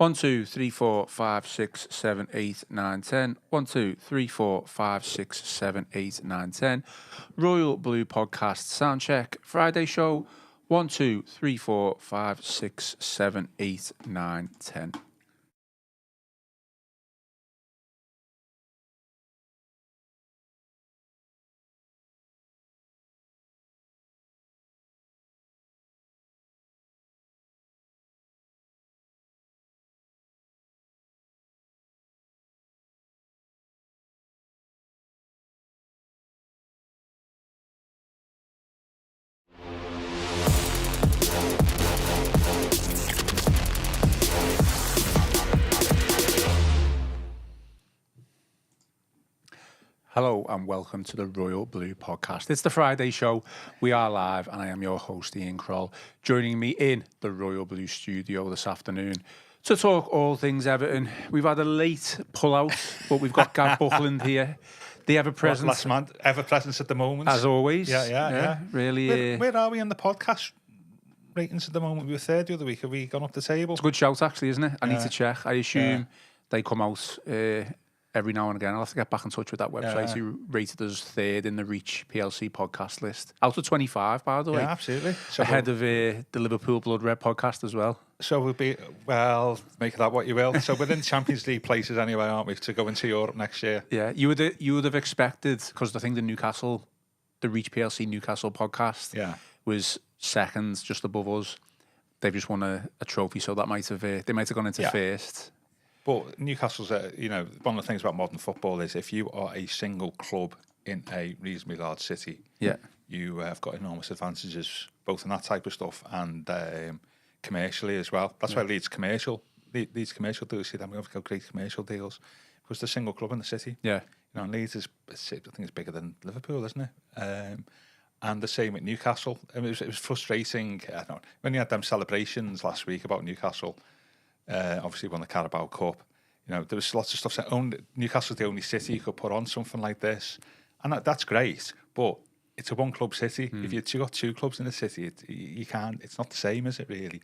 1, 2, 3, 4, 5, 6, 7, 8, 9, 10. 1, 2, 3, 4, 5, 6, 7, 8, 9, 10. Royal Blue Podcast Soundcheck Friday show. 1, 2, 3, 4, 5, 6, 7, 8, 9, 10. Hello and welcome to the Royal Blue Podcast. It's the Friday show. We are live and I am your host, Ian Croll. Joining me in the Royal Blue studio this afternoon to talk all things Everton. We've had a late pull-out, but we've got Gav Buckland here. The ever-present. Last man, ever-present at the moment. As always. Yeah. Really. Where are we in the podcast ratings at the moment? We were third the other week. Have we gone up the table? It's a good shout, actually, isn't it? I need to check. I assume they come out every now and again. I'll have to get back in touch with that website who rated us third in the Reach PLC podcast list. Out of 25, by the way. Yeah, absolutely. So ahead of the Liverpool Blood Red podcast as well. So we'll be, well, make of that what you will. So we're in Champions League places anyway, aren't we, to go into Europe next year? Yeah, you would have expected, because I think the Reach PLC Newcastle podcast was second, just above us. They've just won a trophy, so that might have they might have gone into first. But Newcastle's, one of the things about modern football is if you are a single club in a reasonably large city, you have got enormous advantages, both in that type of stuff and commercially as well. That's why Leeds commercial deals, see them, we've got great commercial deals, because they're a single club in the city. Yeah. And Leeds is, I think it's bigger than Liverpool, isn't it? And the same with Newcastle. I mean, it was frustrating. I don't know, when you had them celebrations last week about Newcastle, obviously won the Carabao Cup. There was lots of stuff saying Newcastle's the only city you could put on something like this, and that's great. But it's a one-club city. If you've got two clubs in the city, you can't. It's not the same, is it really?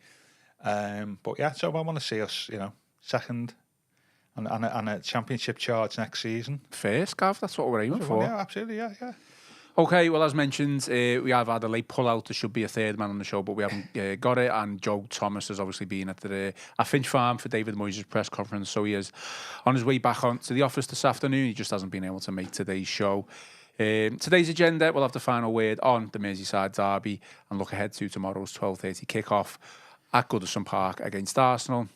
But yeah, so I want to see us, second and a championship charge next season. First, Gav. That's what we're aiming for. Yeah, absolutely. Yeah. Okay, well, as mentioned, we have had a late pull-out. There should be a third man on the show, but we haven't got it. And Joe Thomas has obviously been at Finch Farm for David Moyes' press conference, so he is on his way back to the office this afternoon. He just hasn't been able to make today's show. Today's agenda, we'll have the final word on the Merseyside Derby and look ahead to tomorrow's 12:30 kickoff at Goodison Park against Arsenal.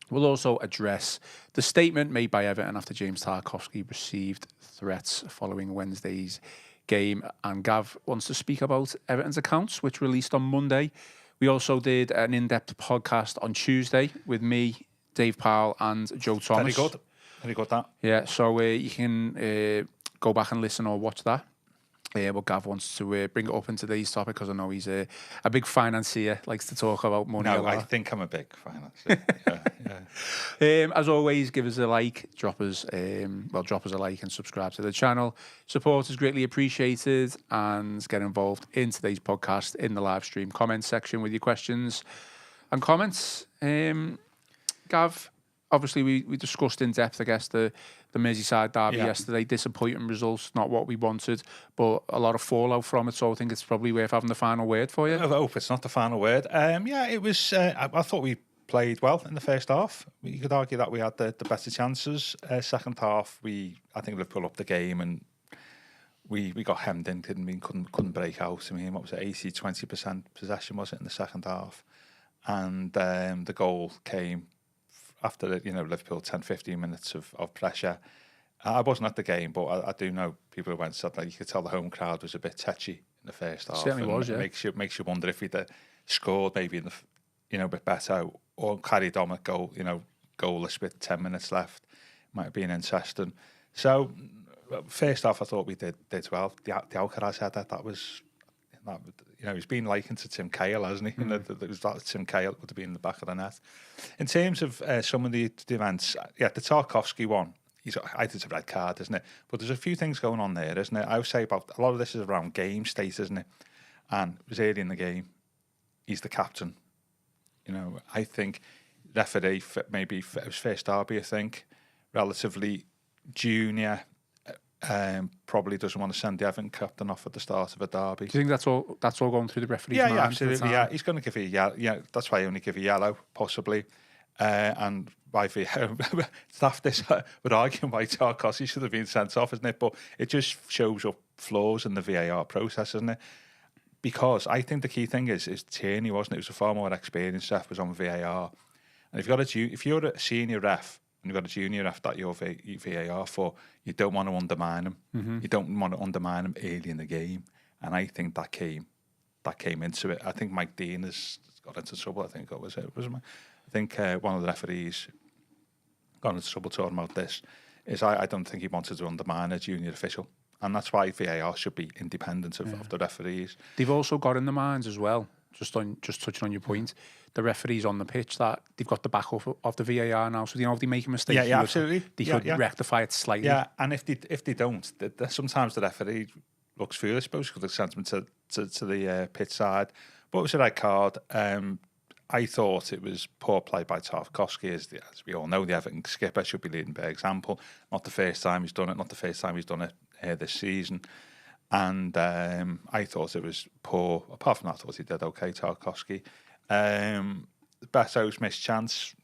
We'll also address the statement made by Everton after James Tarowski received threats following Wednesday's game, and Gav wants to speak about Everton's accounts, which released on Monday. We also did an in-depth podcast on Tuesday with me, Dave Powell, and Joe Thomas. Very good that. Yeah, so you can go back and listen or watch that. But Gav wants to bring it up in today's topic because I know he's a big financier, likes to talk about money a lot. I think I'm a big financier. As always, give us a like, drop us a like and subscribe to the channel. Support is greatly appreciated, and get involved in today's podcast in the live stream comments section with your questions and comments. Gav, obviously we discussed in depth, I guess, the Merseyside Derby yesterday. Disappointing results, not what we wanted, but a lot of fallout from it. So I think it's probably worth having the final word for you. I hope it's not the final word. It was. I thought we played well in the first half. You could argue that we had the better chances. Second half, I think Liverpool upped the game and we got hemmed in, didn't we? Couldn't break out. I mean, what was it? 20% possession was it in the second half, and the goal came after Liverpool 10-15 minutes of pressure. I wasn't at the game, but I do know people who went, said that you could tell the home crowd was a bit tetchy in the first half. Certainly was, yeah. It makes you wonder if we'd scored maybe in the a bit better or carried on at goalless with 10 minutes left. Might have been interesting. So first half, I thought we did well. The Alcaraz header, that was. He's been likened to Tim Cahill, hasn't he? That Tim Cahill would have been in the back of the net. In terms of some of the events, the Tarowski one, I think it's a red card, isn't it? But there's a few things going on there, isn't it? I would say about a lot of this is around game state, isn't it? And it was early in the game. He's the captain. I think referee, maybe it was first derby, I think, relatively junior. Probably doesn't want to send the Everton captain off at the start of a derby. Do you think that's all going through the referee's mind? Yeah, absolutely. Yeah, he's going to give you a yellow. Yeah, that's why he only give you yellow, possibly. And by staff this would argue why Tarowski should have been sent off, isn't it? But it just shows up flaws in the VAR process, isn't it? Because I think the key thing is Tierney, wasn't it? It was a far more experienced ref was on VAR, and if you're a senior ref and you've got a junior ref that you're VAR for, you don't want to undermine him. Mm-hmm. You don't want to undermine him early in the game, and I think that came into it. I think Mike Dean has got into trouble. I think I think one of the referees got into trouble talking about this. I don't think he wanted to undermine a junior official. And that's why VAR should be independent of the referees. They've also got in the minds as well, just touching on your point, the referees on the pitch, that they've got the backup of the VAR now. So, if they make a mistake, absolutely. They could rectify it slightly. Yeah, and if they don't, sometimes the referee looks foolish, I suppose, because they sent them to the pitch side. But it was a red card. I thought it was poor play by Tarowski, as we all know, the Everton skipper should be leading by example. Not the first time he's done it, not the first time he's done it this season. And I thought it was poor. Apart from that, I thought he did okay, Tarowski. Betto's missed chance,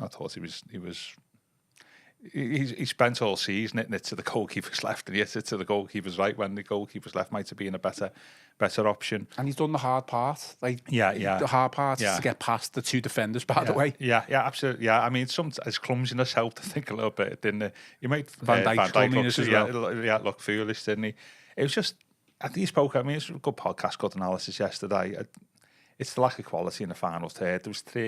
I thought he spent all season hitting it to the goalkeeper's left and he hit it to the goalkeeper's right when the goalkeeper's left might have been a better option. And he's done the hard part. The hard part is to get past the two defenders, by the way. Yeah, absolutely. Yeah, I mean, his clumsiness helped, I think, a little bit, didn't it? You made Van Dijk's clumsiness as well. Look foolish, didn't he? It was just, I think he spoke, I mean, it's a good podcast, good analysis yesterday. It's the lack of quality in the final third. There was 4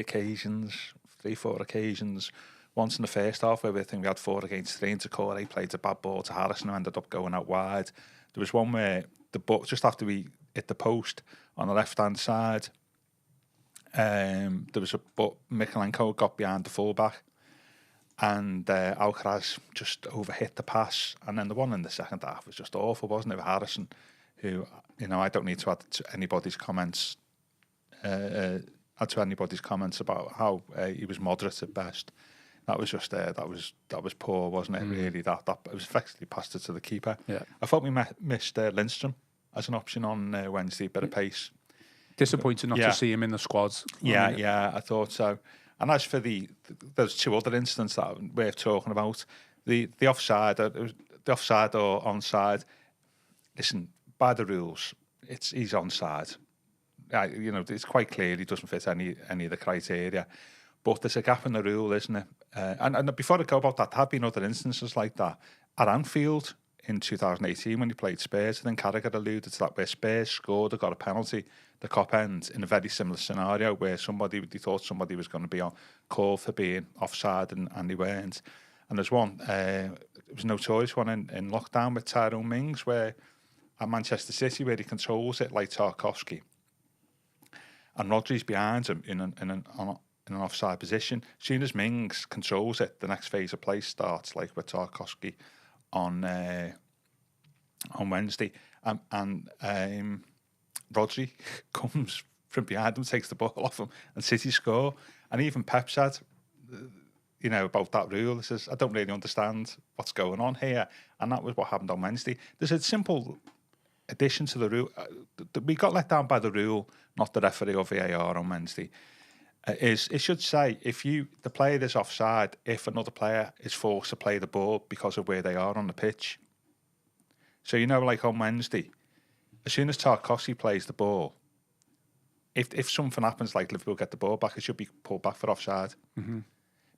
occasions. Once in the first half where I think we had 4 against 3 into Corey, played a bad ball to Harrison who ended up going out wide. There was one where just after we hit the post on the left-hand side, there was Mikalenko got behind the fullback and Alcaraz just overhit the pass. And then the one in the second half was just awful, wasn't it, with Harrison, who, I don't need to add to anybody's comments about how he was moderate at best. That was just that was poor, wasn't it? Really, that it was effectively passed it to the keeper. Yeah, I thought we missed Lindstrom as an option on Wednesday, bit of pace. Disappointed not to see him in the squads. Yeah, I thought so. And as for there's 2 other incidents that are worth talking about. The offside, or onside. Listen, by the rules, he's onside. It's quite clear he doesn't fit any of the criteria. But there's a gap in the rule, isn't it? And before I go about that, there have been other instances like that. At Anfield in 2018, when he played Spurs, I think Carragher alluded to that, where Spurs scored or got a penalty, the Cop End, in a very similar scenario where they thought somebody was going to be on call for being offside and they weren't. And there's one, it was a notorious one in lockdown with Tyrone Mings, where at Manchester City, where he controls it like Tarowski, and Rodri's behind him in an offside position. As soon as Mings controls it, the next phase of play starts, like with Tarowski on Wednesday, and Rodri comes from behind him, takes the ball off him, and City score. And even Pep said, about that rule, he says, I don't really understand what's going on here. And that was what happened on Wednesday. There's a simple addition to the rule. We got let down by the rule, not the referee or VAR on Wednesday. It should say, the player is offside if another player is forced to play the ball because of where they are on the pitch. So, like on Wednesday, as soon as Tarowski plays the ball, if something happens, like Liverpool get the ball back, it should be pulled back for offside. Mm-hmm.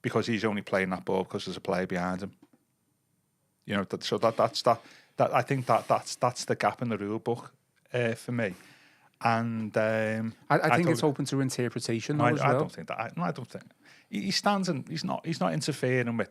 Because he's only playing that ball because there's a player behind him. So that's that. I think that's the gap in the rule book for me. And I think it's open to interpretation. I don't think that. I don't think he stands and he's not interfering with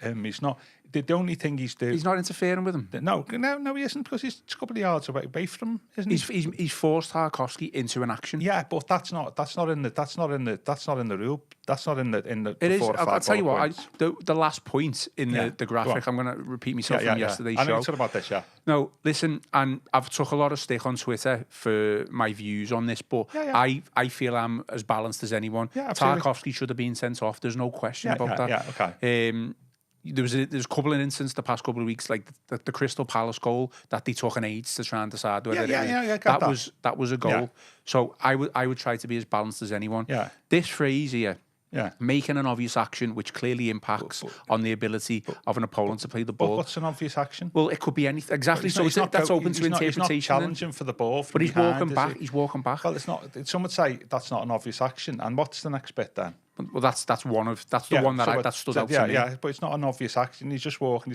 He's not. The only thing he's doing. He's not interfering with him. No, he isn't, because he's a couple of yards away from him, isn't he? He's forced Tarowski into an action. Yeah, but that's not in the rule. That's not in the. It is. 4 or 5 I'll tell you what. points. The last point in the graphic. I'm going to repeat myself from yesterday's show. I know you're talking about this. Yeah. No, listen, and I've took a lot of stick on Twitter for my views on this, but I feel I'm as balanced as anyone. Yeah, Tarowski should have been sent off. There's no question about that. Yeah, okay. There's a couple of instances the past couple of weeks, like the Crystal Palace goal that they took an age to try and decide whether that was a goal. Yeah. So I would try to be as balanced as anyone. Yeah. This phrase here. Yeah, making an obvious action which clearly impacts on the ability of an opponent to play the ball. But what's an obvious action? Well, it could be anything. Exactly. So that's open to interpretation. He's not challenging for the ball. But he's walking back. He's walking back. Well, it's not. Some would say that's not an obvious action. And what's the next bit then? Well, that's the one that stood out to me. Yeah, but it's not an obvious action. He's just walking.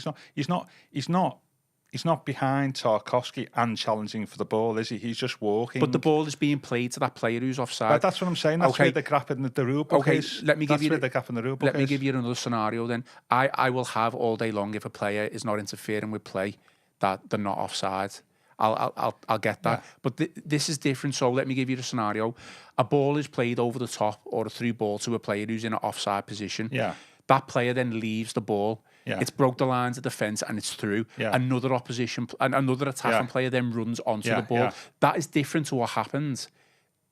He's not behind Tarowski and challenging for the ball, is he? He's just walking. But the ball is being played to that player who's offside. But that's what I'm saying. That's where the gap in the rule book is. Let me give you the gap in the rule book. Let me give you another scenario then. I will have all day long, if a player is not interfering with play, that they're not offside. I'll get that. Yeah. But this is different. So let me give you the scenario. A ball is played over the top or a through ball to a player who's in an offside position. Yeah. That player then leaves the ball. Yeah. It's broke the lines of defence and it's through. Yeah. Another opposition and another attacking player then runs onto the ball. Yeah. That is different to what happens.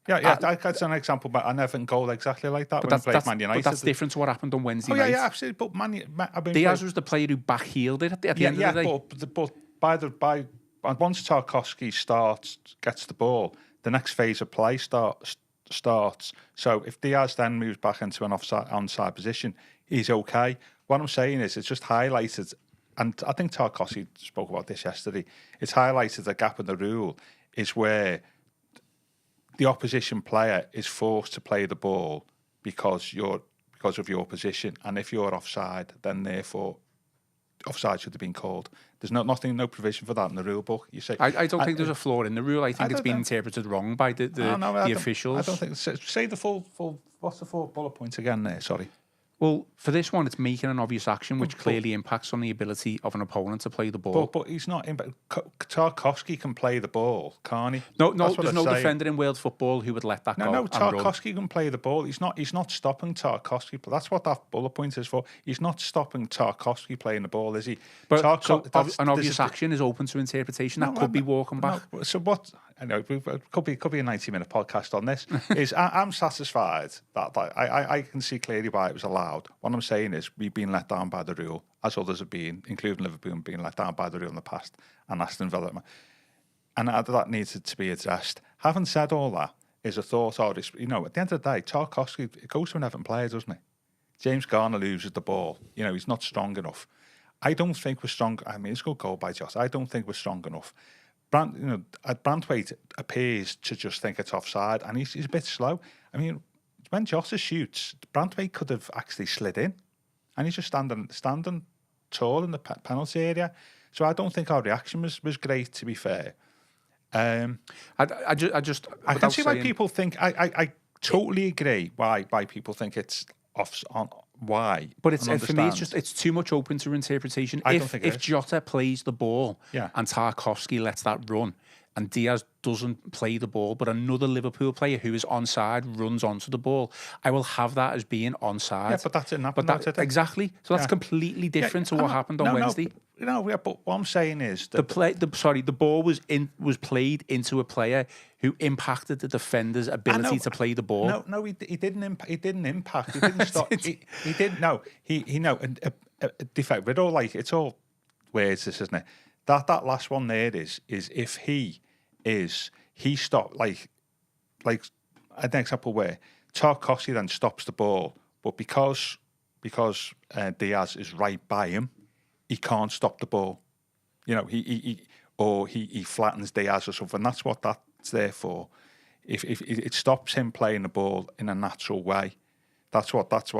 That's an example, but an Everton goal exactly like that when he played Man United. But that's different to what happened on Wednesday night. Yeah, absolutely. But Diaz was the player who back-heeled it at the end of the day. But once Tarowski gets the ball, the next phase of play starts. So if Diaz then moves back into an onside position, he's okay. What I'm saying is, it's just highlighted, and I think Tarowski spoke about this yesterday. It's highlighted the gap in the rule is where the opposition player is forced to play the ball because of your position, and if you're offside, then therefore offside should have been called. There's no provision for that in the rule book. You say I don't think there's a flaw in the rule. I think it's been interpreted wrong by the officials. I don't think. Say the full. What's the full bullet point again? There, sorry. Well, for this one, it's making an obvious action which clearly impacts on the ability of an opponent to play the ball. But he's not. Tarowski can play the ball, can't he? No, there's no defender in world football who would let that go. No, Tarowski can play the ball. He's not stopping Tarowski. But that's what that bullet point is for. He's not stopping Tarowski playing the ball, is he? But an obvious action is open to interpretation. That could be walking back. So what? I know it could be a 90-minute podcast on this. I'm satisfied that I can see clearly why it was allowed. What I'm saying is we've been let down by the rule, as others have been, including Liverpool, being let down by the rule in the past, and Aston Villa. And that needs to be addressed. Having said all that, is a thought, at the end of the day, Tarowski, it goes to an Everton player, doesn't it? James Garner loses the ball. He's not strong enough. I don't think we're strong. I mean, it's a good goal by Joss. I don't think we're strong enough. Branthwaite appears to just think it's offside, and he's a bit slow. I mean, when Jossa shoots, Branthwaite could have actually slid in, and he's just standing tall in the penalty area. So I don't think our reaction was great, to be fair. I can see why people think. I totally agree why people think it's off on. Why? But for me, it's too much open to interpretation. If Jota plays the ball and Tarowski lets that run, and Diaz doesn't play the ball, but another Liverpool player who is onside runs onto the ball, I will have that as being onside. Yeah, but that didn't happen. Exactly. So that's completely different to what happened on Wednesday. But what I'm saying is that the ball was played into a player who impacted the defender's ability to play the ball. No, he didn't impact. He didn't stop. he didn't. No, defect. But it's all words, this, isn't it? That last one there is if he stopped like an example where Tarowski then stops the ball, but because Diaz is right by him, he can't stop the ball. He flattens Diaz or something. That's what that's there for. If it stops him playing the ball in a natural way, that's that's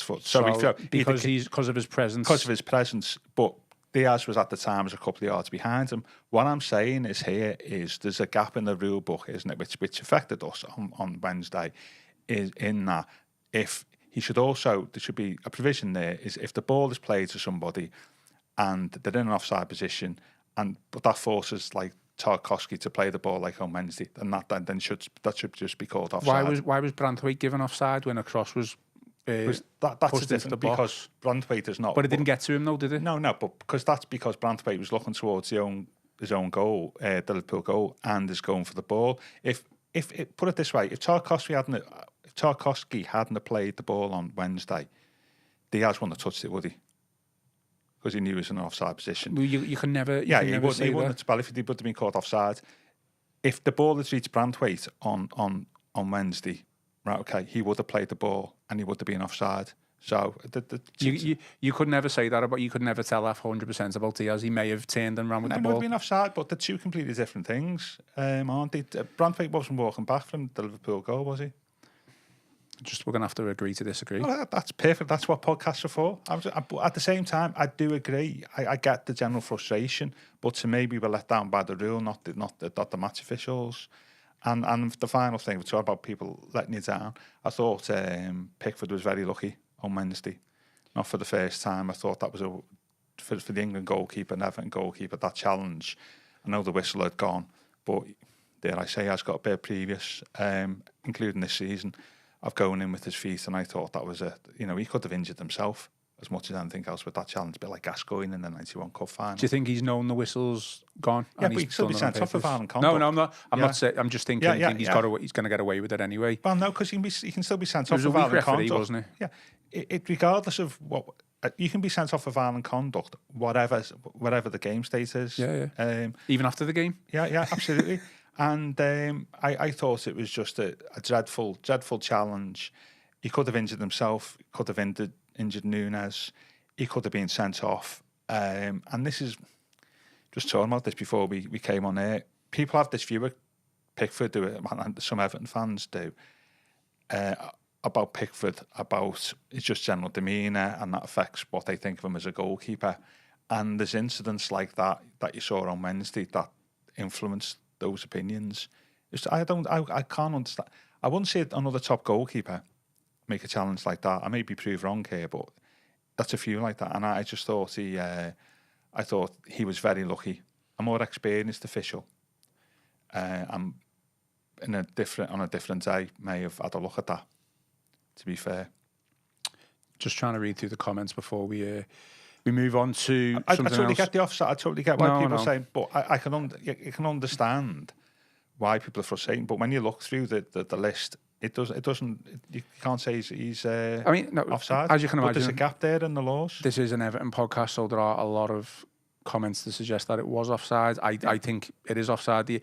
for. So because of his presence. Because of his presence, but Diaz was at the time a couple of yards behind him. What I'm saying is there's a gap in the rule book, isn't it, which affected us on Wednesday, is in that if there should be a provision there, is if the ball is played to somebody and they're in an offside position, but that forces like Tarowski to play the ball like on Wednesday, and that should just be called offside. Why was Branthwaite given offside when a cross was that's pushed into the box? Because Branthwaite is not. But it didn't get to him though, did it? No, but because Branthwaite was looking towards his own goal, the Liverpool goal, and is going for the ball. If put it this way, if Tarowski hadn't played the ball on Wednesday, Diaz wouldn't have touched it, would he? Because he knew he was in an offside position. Well, you can never. He wouldn't have, if he would have been caught offside. If the ball had reached Branthwaite on Wednesday, right? Okay, he would have played the ball and he would have been offside. So you could never say that about. You could never tell that 100% about Diaz. He may have turned and ran with the ball. He would have been offside, but they're two completely different things, aren't they? Branthwaite wasn't walking back from the Liverpool goal, was he? We're going to have to agree to disagree. Well, that's perfect. That's what podcasts are for. But at the same time, I do agree. I get the general frustration, but to me, we were let down by the rule, not the match officials. And the final thing, we talk about people letting you down. I thought Pickford was very lucky on Wednesday. Not for the first time. I thought that was for the England goalkeeper and Everton goalkeeper, that challenge. I know the whistle had gone, but dare I say, has got a bit of previous, including this season, of going in with his feet, and I thought that was he could have injured himself as much as anything else with that challenge, a bit like Gascoigne in the 91 Cup final. Do you think he's known the whistle's gone? Yeah, but he'd still be sent off for violent conduct. No, I'm not. I'm not saying. I'm just thinking he's going to get away with it anyway. Well, no, because he can still be sent off for violent conduct, wasn't he? Yeah, regardless of what. You can be sent off for violent conduct, whatever the game state is. Yeah. Even after the game. Yeah, absolutely. And I thought it was just a dreadful challenge. He could have injured himself, could have injured Nunes, he could have been sent off. And this is, just talking about this before we came on air, people have this view of Pickford, and some Everton fans do, about Pickford, about his just general demeanour, and that affects what they think of him as a goalkeeper. And there's incidents like that you saw on Wednesday that influenced those opinions. I can't understand. I wouldn't say another top goalkeeper make a challenge like that. I may be proved wrong here, but that's a few like that. And I just thought I thought he was very lucky. A more experienced official, on a different day, may have had a look at that. To be fair, just trying to read through the comments before we move on to. I totally get the offside. I totally get why people are saying, but I can understand why people are frustrated. But when you look through the list, it doesn't. You can't say he's offside. As you can imagine, but there's a gap there in the laws. This is an Everton podcast, so there are a lot of comments to suggest that it was offside. I think it is offside. The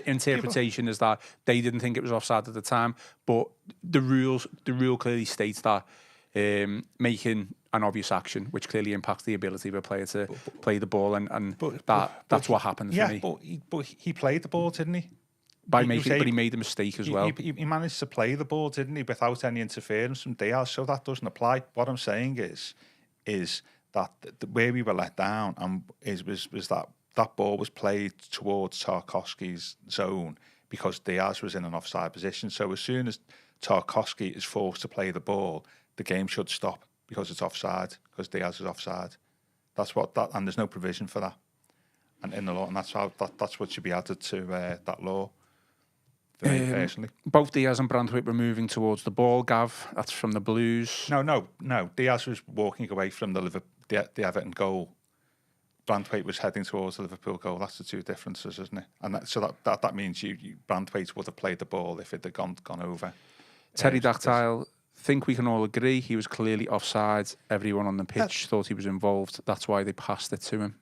interpretation is that they didn't think it was offside at the time, but the rule clearly states that making an obvious action, which clearly impacts the ability of a player to play the ball, and that's what happened for me. But he played the ball, didn't he? But he made a mistake as well. He managed to play the ball, didn't he, without any interference from Diaz, so that doesn't apply. What I'm saying is that where we were let down was that ball was played towards Tarowski's zone because Diaz was in an offside position. So as soon as Tarowski is forced to play the ball, the game should stop because it's offside, because Diaz is offside. And there's no provision for that, and in the law, and that's what should be added to that law. For me personally, both Diaz and Branthwaite were moving towards the ball. Gav, that's from the Blues. No. Diaz was walking away from the Everton goal. Branthwaite was heading towards the Liverpool goal. That's the two differences, isn't it? And that means Branthwaite would have played the ball if it had gone over. Terry Dactyle, think we can all agree he was clearly offside. Everyone on the pitch thought he was involved. That's why they passed it to him.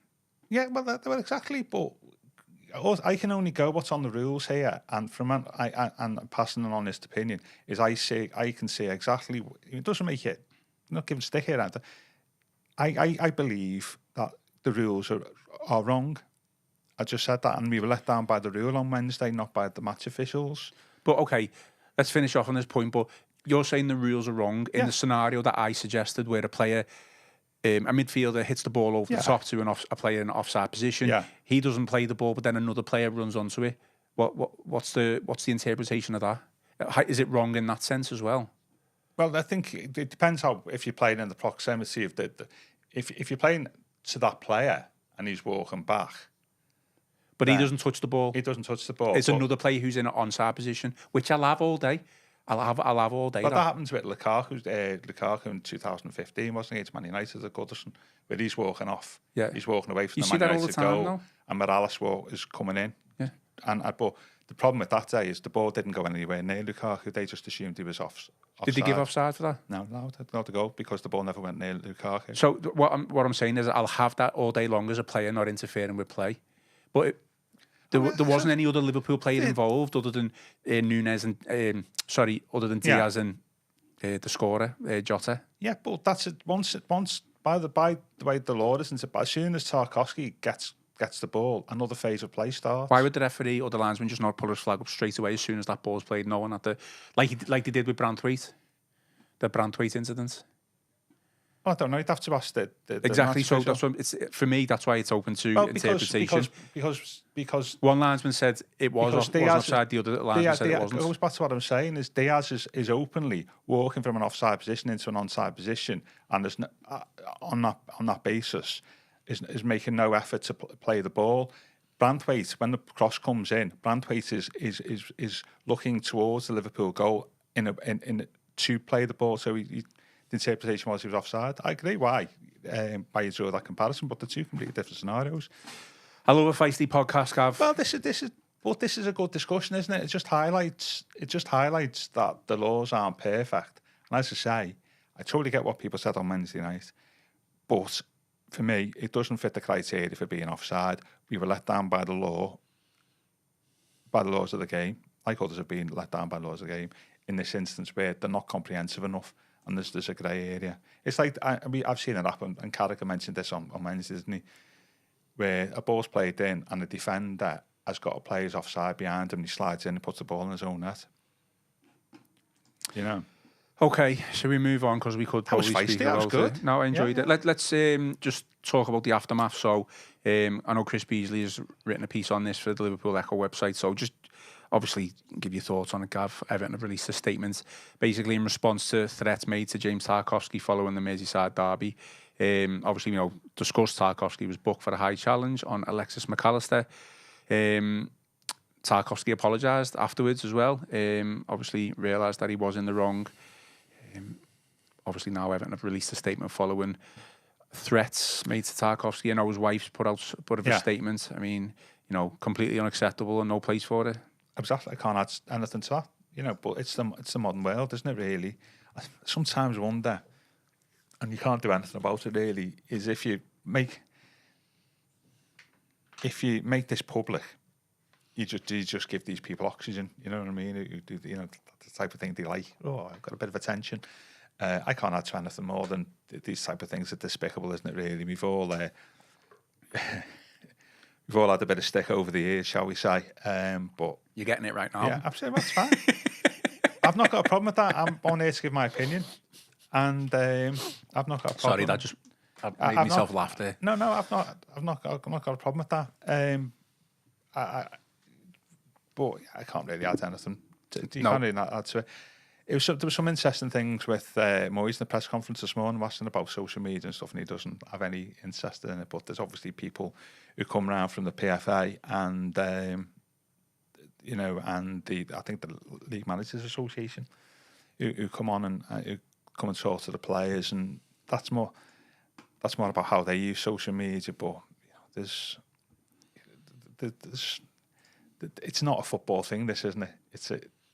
Yeah, well, exactly. But I can only go what's on the rules here, and and passing an honest opinion is I can say exactly. It doesn't make it. I'm not giving stick here. I believe that the rules are wrong. I just said that, and we were let down by the rule on Wednesday, not by the match officials. But okay, let's finish off on this point. But you're saying the rules are wrong in the scenario that I suggested, where a player, a midfielder, hits the ball over the top to a player in an offside position. Yeah. He doesn't play the ball, but then another player runs onto it. What's the interpretation of that? Is it wrong in that sense as well? Well, I think it depends how if you're playing in the proximity of if you're playing to that player and he's walking back, but he doesn't touch the ball. He doesn't touch the ball. It's another player who's in an onside position, which I'll have all day. I'll have all day. But that happens with Lukaku in 2015, wasn't it? It's Man United at Goodison, where he's walking off. Yeah, he's walking away from the Man United United goal, though? And Morales is coming in. Yeah, but the problem with that day is the ball didn't go anywhere near Lukaku. They just assumed he was offside. Did they give offside for that? No, not to go because the ball never went near Lukaku. So what I'm saying is I'll have that all day long as a player not interfering with play, but. There wasn't any other Liverpool player involved other than Nunes and other than Diaz and the scorer Jota. Yeah, but that's it. Once by the way the law is, as soon as Tarowski gets the ball, another phase of play starts. Why would the referee or the linesman just not pull his flag up straight away as soon as that ball's played? No one at the like they did with Branthwaite, the Branthwaite incident. I don't know. You'd have to ask the exactly. So that's what it's for me. That's why it's open to interpretation. Because one linesman said it was offside. The other linesman said it wasn't. It goes back to what I'm saying. Is Diaz is openly walking from an offside position into an onside position, and there's on that basis is making no effort to play the ball. Branthwaite, when the cross comes in, Branthwaite is looking towards the Liverpool goal to play the ball. So the interpretation was he was offside. I agree why you draw that comparison, but they're two completely different scenarios. I love a feisty podcast, Gav. Well, this is a good discussion, isn't it? It just highlights that the laws aren't perfect. And as I say, I totally get what people said on Wednesday night, but for me, it doesn't fit the criteria for being offside. We were let down by the laws of the game, like others have been let down by the laws of the game. In this instance, where they're not comprehensive enough. And there's a grey area. It's like I've seen it happen, and Carragher mentioned this on Wednesday, didn't he? Where a ball's played in, and the defender has got a player's offside behind him, and he slides in and puts the ball in his own net. You know. Okay, so we move on because we could probably speak about that was good. it. No, I enjoyed it. Let's just talk about the aftermath. So I know Chris Beesley has written a piece on this for the Liverpool Echo website. So just obviously give your thoughts on it, Gav. Everton have released a statement basically in response to threats made to James Tarowski following the Merseyside Derby. Obviously, discussed Tarowski was booked for a high challenge on Alexis McAllister. Tarowski apologised afterwards as well. Obviously realised that he was in the wrong. Obviously now Everton have released a statement following threats made to Tarowski. I know his wife's put a statement. I mean, completely unacceptable and no place for it. Exactly. I can't add anything to that, but it's the modern world, isn't it, really? I sometimes wonder, and you can't do anything about it, really, is if you make this public, you just give these people oxygen, you know what I mean? You do, the type of thing they like. Oh, I've got a bit of attention. I can't add to anything more than these type of things are despicable, isn't it, really? We've all had a bit of stick over the years, shall we say. But you're getting it right now. Yeah, absolutely. That's fine. I've not got a problem with that. I'm on here to give my opinion. And I've not got a problem. Sorry, that just made myself laugh there. No, I've not got a problem with that. But I can't really add anything. Can't really add to it. There was some interesting things with Moyes in the press conference this morning, asking about social media and stuff, and he doesn't have any interest in it. But there's obviously people who come around from the PFA and and I think the League Managers Association who come on and who come and talk to the players, and that's more about how they use social media. But there's it's not a football thing, this, isn't it? It's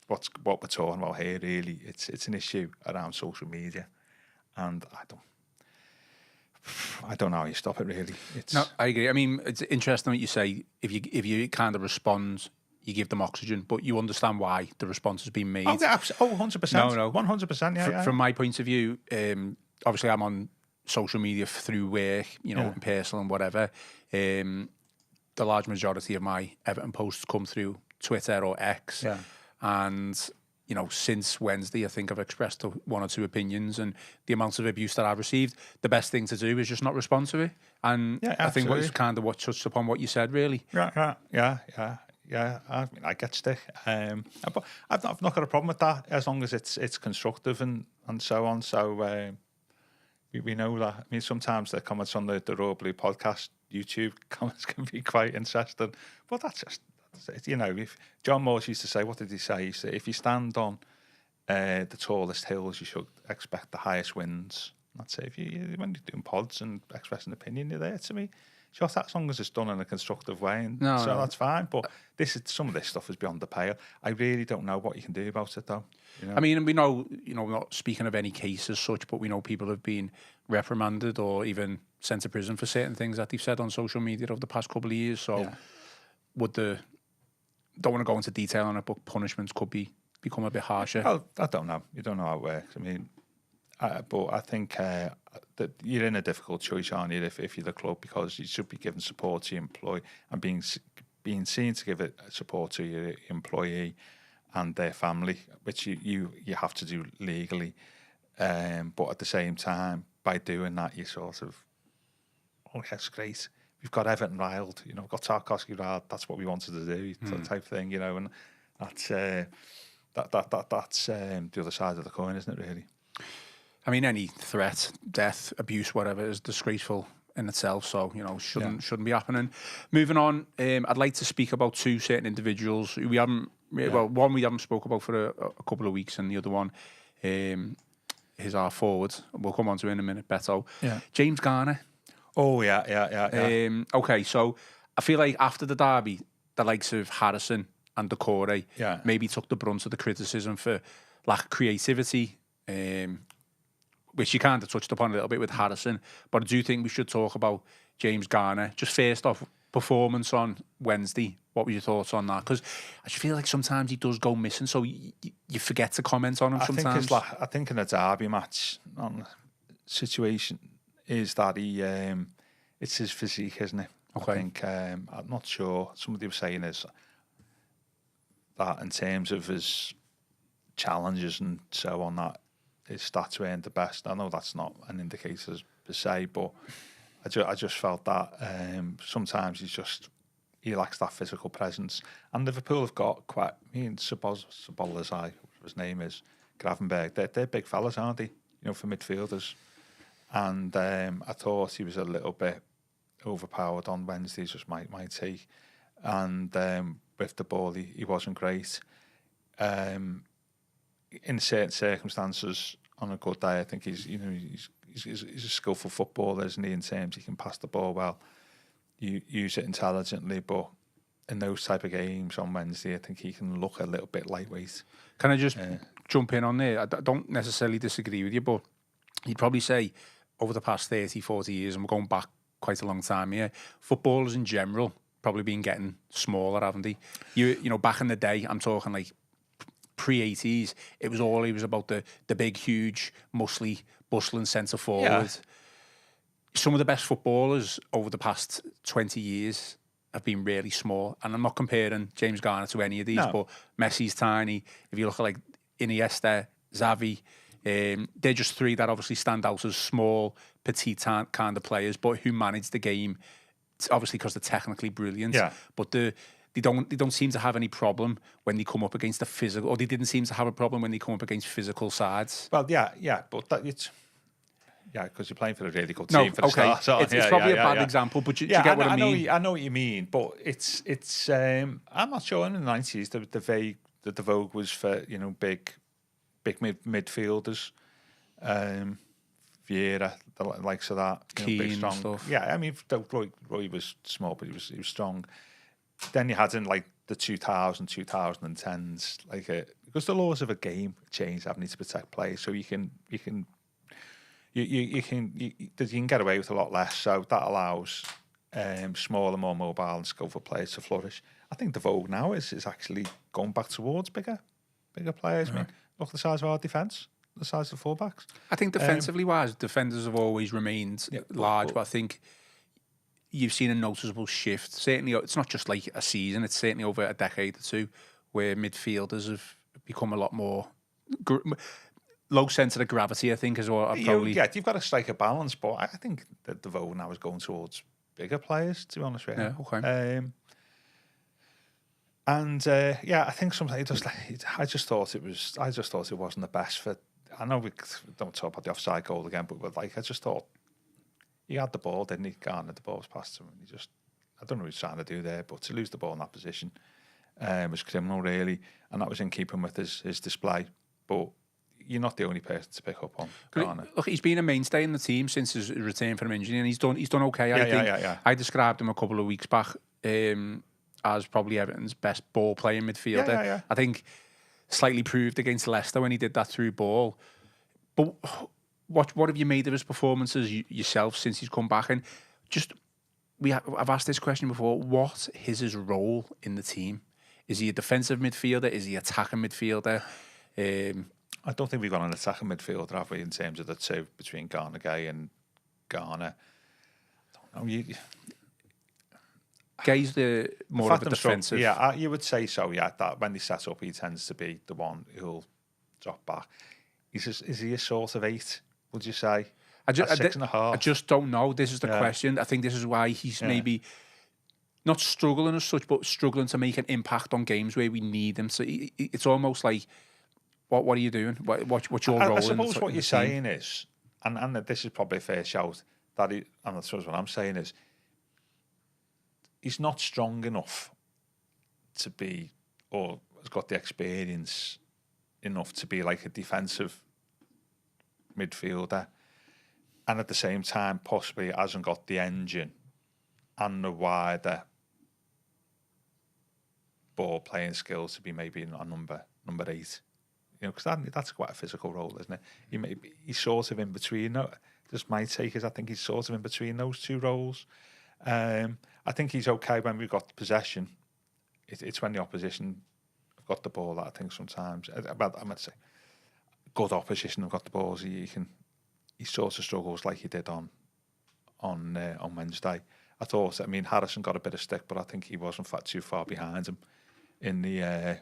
what we're talking about here, really. It's an issue around social media, and I don't know how you stop it, really. No, I agree. I mean, it's interesting what you say. If you kind of respond, you give them oxygen, but you understand why the response has been made. Oh, yeah, 100%. No. 100%, yeah. From my point of view, obviously I'm on social media through work, and personal and whatever. The large majority of my Everton posts come through Twitter or X. Yeah. And, since Wednesday, I think I've expressed one or two opinions, and the amount of abuse that I've received, the best thing to do is just not respond to it. And I think what is kind of what touched upon what you said, really. Yeah. I mean, I get stick. But I've not got a problem with that as long as it's constructive and so on. So we know that. I mean, sometimes the comments on the Raw Blue podcast YouTube comments can be quite interesting, but that's it. You know, if John Morse used to say, what did he say? He said, if you stand on the tallest hills, you should expect the highest winds. That's it. When you're doing pods and expressing opinion, you're there to me. Just as long as it's done in a constructive way, and that's fine. But some of this stuff is beyond the pale. I really don't know what you can do about it, though. You know? I mean, we know, not speaking of any case as such, but we know people have been reprimanded or even sent to prison for certain things that they've said on social media over the past couple of years. So, don't want to go into detail on it, but punishments could become a bit harsher. Well, I don't know. You don't know how it works. I mean, but I think that you're in a difficult choice, aren't you, if you're the club, because you should be giving support to your employee and being seen to give it support to your employee and their family, which you have to do legally. But at the same time, by doing that, you sort of, that's great. We've got Everton riled, we've got Tarowski riled. That's what we wanted to do, type thing, and that's that's the other side of the coin, isn't it? Really. I mean, any threat, death, abuse, whatever, is disgraceful in itself. So shouldn't be happening. Moving on, I'd like to speak about two certain individuals who we haven't. Well, one we haven't spoke about for a couple of weeks, and the other one is our forward. We'll come on to in a minute. Betto. Yeah. James Garner. Oh yeah. Okay, so I feel like after the derby, the likes of Harrison and Decore maybe took the brunt of the criticism for lack of creativity, which you kind of touched upon a little bit with Harrison. But I do think we should talk about James Garner. Just first off, performance on Wednesday. What were your thoughts on that? Because I just feel like sometimes he does go missing, so you forget to comment on him sometimes. I think in a derby match, situation is that he it's his physique, isn't it? Okay. I think I'm not sure. Somebody was saying is that in terms of his challenges and so on, that his stats weren't the best. I know that's not an indicator per se, but I just felt that sometimes he lacks that physical presence. And Liverpool have got quite. I mean, Sabolazai, his name is Gravenberg. They're big fellas, aren't they? For midfielders. And I thought he was a little bit overpowered on Wednesday, just my take. And with the ball, he wasn't great. In certain circumstances, on a good day, I think he's a skillful footballer, isn't he? In terms he can pass the ball well, use it intelligently. But in those type of games on Wednesday, I think he can look a little bit lightweight. Can I just jump in on there? I don't necessarily disagree with you, but you'd probably say over the past 30, 40 years, and we're going back quite a long time here, footballers in general probably been getting smaller, haven't they? You know, back in the day, I'm talking like pre-80s, it was always about the big, huge, muscly, bustling centre forward. Yeah. Some of the best footballers over the past 20 years have been really small. And I'm not comparing James Garner to any of these, but Messi's tiny. If you look at like Iniesta, Xavi, they're just three that obviously stand out as small, petite kind of players, but who manage the game, obviously because they're technically brilliant. Yeah. But they don't seem to have any problem when they come up against the physical, or they didn't seem to have a problem when they come up against physical sides. Well, yeah, but it's... Yeah, because you're playing for a really good team for the start. So, it's probably a bad example, but you get what I mean. I know what you mean, but it's. I'm not sure in the 90s the vogue was for big midfielders, Vieira, the likes of that, big strong stuff. Yeah, I mean Roy was small, but he was strong. Then you had in like the 2010s, because the laws of a game changed, having to protect players, so you can get away with a lot less. So that allows smaller, more mobile and skillful players to flourish. I think the vogue now is actually going back towards bigger players. Right. I mean, look at the size of our defence, the size of the fullbacks. I think defensively wise, defenders have always remained large, but I think you've seen a noticeable shift. Certainly, it's not just like a season, it's certainly over a decade or two, where midfielders have become a lot more... low centre of gravity, I think, is what I'd probably... Yeah, you've got to strike a balance, but I think that the vote now is going towards bigger players, to be honest with you. Yeah, okay. And yeah, I think sometimes I just thought it wasn't the best for. I know we don't talk about the offside goal again, but like I just thought he had the ball, didn't he? Garner, the ball was past him, and he just, I don't know what he was trying to do there, but to lose the ball in that position was criminal, really, and that was in keeping with his display. But you're not the only person to pick up on Garner. Look, he's been a mainstay in the team since his return from injury, and he's done okay. I think I described him a couple of weeks back as probably Everton's best ball playing midfielder. Yeah. I think slightly proved against Leicester when he did that through ball. But what have you made of his performances yourself since he's come back? And just I've asked this question before. What is his role in the team? Is he a defensive midfielder? Is he attacking midfielder? I don't think we've got an attacking midfielder, have we, in terms of the two between Garner Gay and Garner? I don't know. Gay's the more of a defensive. Yeah, you would say so. Yeah, that when they set up, he tends to be the one who'll drop back. Is he a sort of 8? Would you say? 6.5. I just don't know. This is the question. I think this is why he's maybe not struggling as such, but struggling to make an impact on games where we need him. So it's almost like, what are you doing? What's your role? I suppose what you're saying is, and this is probably a fair shout, and I suppose what I'm saying is, he's not strong enough to be, or has got the experience enough to be like a defensive midfielder, and at the same time possibly hasn't got the engine and the wider ball playing skills to be maybe a number 8. Because that's quite a physical role, isn't it? He's sort of in between. Just my take is I think he's sort of in between those two roles. I think he's okay when we've got possession. It's when the opposition have got the ball that I think sometimes, I might say, good opposition have got the balls. He sort of struggles like he did on Wednesday. I thought, Harrison got a bit of stick, but I think he wasn't too far behind him in the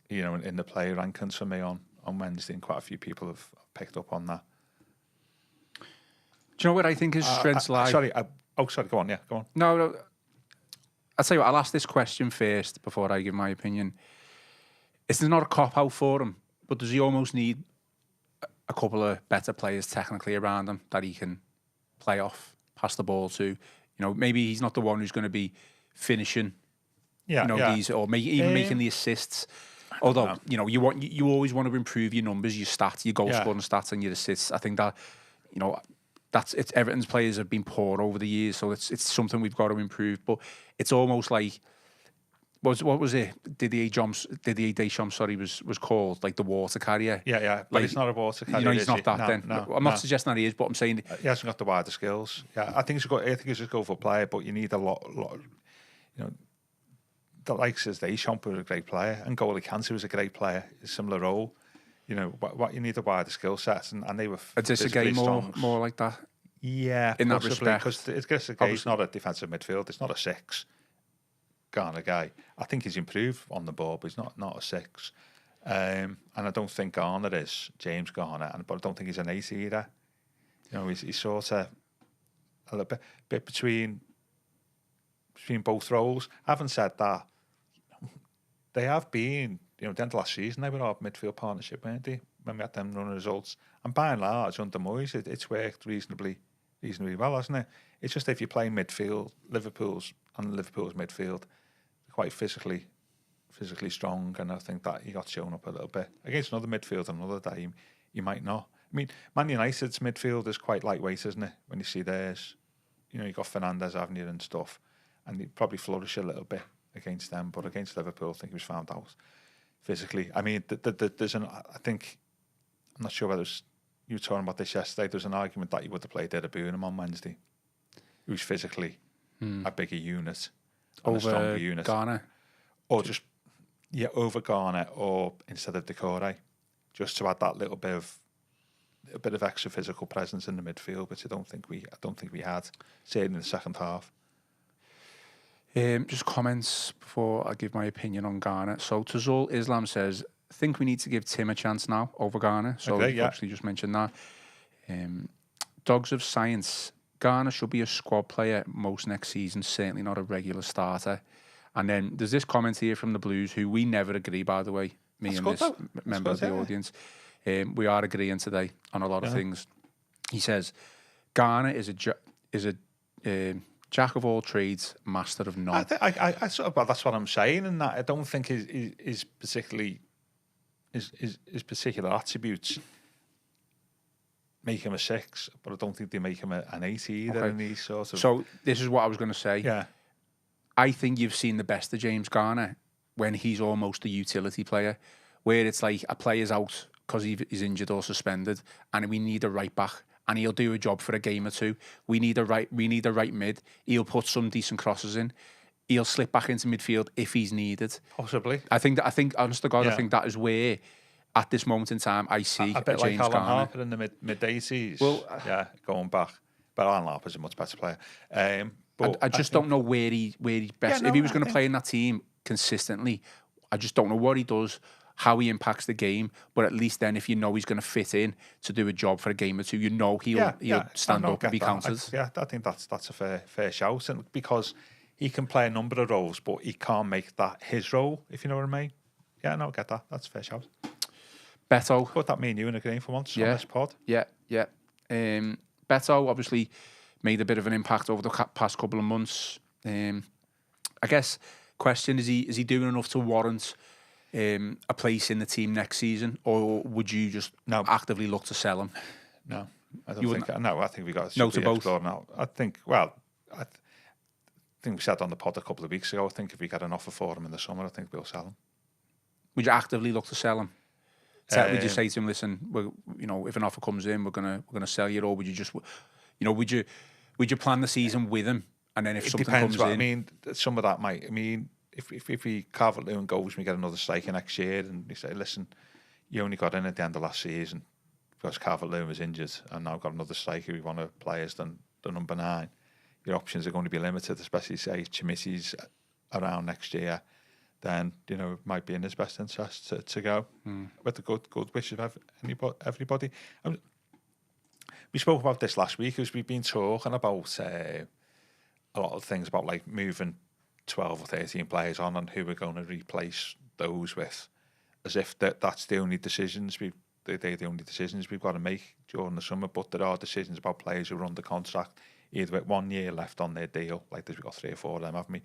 in the player rankings for me on Wednesday, and quite a few people have picked up on that. Do you know what I think his strengths lie? Sorry, go on. Yeah, go on. No. I'll tell you what, I'll ask this question first before I give my opinion. It's not a cop-out for him, but does he almost need a couple of better players technically around him that he can play off, pass the ball to? Maybe he's not the one who's going to be finishing. These, or making the assists. Although you always want to improve your numbers, your stats, your goal scoring stats, and your assists. I think that it's Everton's players have been poor over the years, so it's something we've got to improve. But it's almost like what was it? Didier Deschamps, was called like the water carrier. Yeah. But he's not a water carrier. He's not that. No, I'm not suggesting that he is, but I'm saying he hasn't got the wider skills. Yeah, I think he's a good player, but you need a lot. The likes of Deschamps was a great player, and Goalie Kante was a great player. A similar role. What you need a wider skill set, and they were. Is this a game more like that? Yeah, in that respect, because he's not a defensive midfield. It's not a 6. Garner guy. I think he's improved on the ball, but he's not a 6. And I don't think Garner is James Garner, but I don't think he's an 8 either. He's sort of a little bit between both roles. Having said that, they have been, the end of last season, they were our midfield partnership, weren't they? When we had them running results. And by and large, under Moyes, it's worked reasonably well, hasn't it? It's just if you play midfield, Liverpool's midfield, quite physically strong, and I think that he got shown up a little bit. Against another midfield another day, you might not. Man United's midfield is quite lightweight, isn't it? When you see theirs, you got Fernandes, haven't you, and stuff, and he'd probably flourish a little bit against them, but against Liverpool, I think he was found out physically. There's I'm not sure whether you were talking about this yesterday. There's an argument that he would have played Derby on Wednesday, who's physically a bigger unit, and a stronger unit, Garner, or just over Garner, or instead of Decore, just to add that little bit of extra physical presence in the midfield, which I don't think we had, certainly in the second half. Just comments before I give my opinion on Garner. So Tazul Islam says, I think we need to give Tim a chance now over Garner. So obviously just mentioned that. Dogs of Science, Garner should be a squad player most next season, certainly not a regular starter. And then there's this comment here from the Blues, who we never agree, by the way, me and this member of the audience. We are agreeing today on a lot of things. He says, Garner is a jack of all trades, master of none. I sort of, well, that's what I'm saying, and that I don't think his particular attributes make him a 6, but I don't think they make him an 8 either. In these sort of... So this is what I was going to say. Yeah, I think you've seen the best of James Garner when he's almost a utility player, where it's like a player's out because he's injured or suspended, and we need a right back, and he'll do a job for a game or two. We need a right mid. He'll put some decent crosses in. He'll slip back into midfield if he's needed. Possibly. I think, honest to God, I think that is where, at this moment in time, I see a bit James like Alan Garner. Harper in the mid-80s. Well, yeah, going back. But Alan Harper's a much better player. But I just don't know where he best. If he was going to play in that team consistently, I just don't know what he does, how he impacts the game. But at least then, if you know he's going to fit in to do a job for a game or two, you know he'll stand up and be counted. I think that's a fair shout, and because he can play a number of roles, but he can't make that his role, if you know what I mean. Yeah, no, I get that. That's a fair shout. Betto. Put that me and you in agreeing for once on this pod. Yeah. Betto obviously made a bit of an impact over the past couple of months. I guess question is he doing enough to warrant a place in the team next season, or would you just actively look to sell him? No, I don't think. No, I think we got no to both. Now. I think. Well, I think we said on the pod a couple of weeks ago. I think if we get an offer for him in the summer, I think we'll sell him. Would you actively look to sell him? Would you say to him, "Listen, if an offer comes in, we're gonna sell you," or would you just, would you plan the season with him, and then if something depends comes in? I mean, some of that might. I mean, if we Calvert-Lewin goes, and we get another striker next year, and we say, "Listen, you only got in at the end of last season because Calvert-Lewin was injured, and now got another striker we want to play as the number 9. Your options are going to be limited, especially say Chimisi's around next year." Then it might be in his best interest to go with the good wishes of everybody. We spoke about this last week as we've been talking about a lot of things about like moving 12 or 13 players on and who we're going to replace those with, as if that's the only decisions they're the only decisions we've got to make during the summer. But there are decisions about players who are under contract, either with 1 year left on their deal, like we've got 3 or 4 of them, haven't we?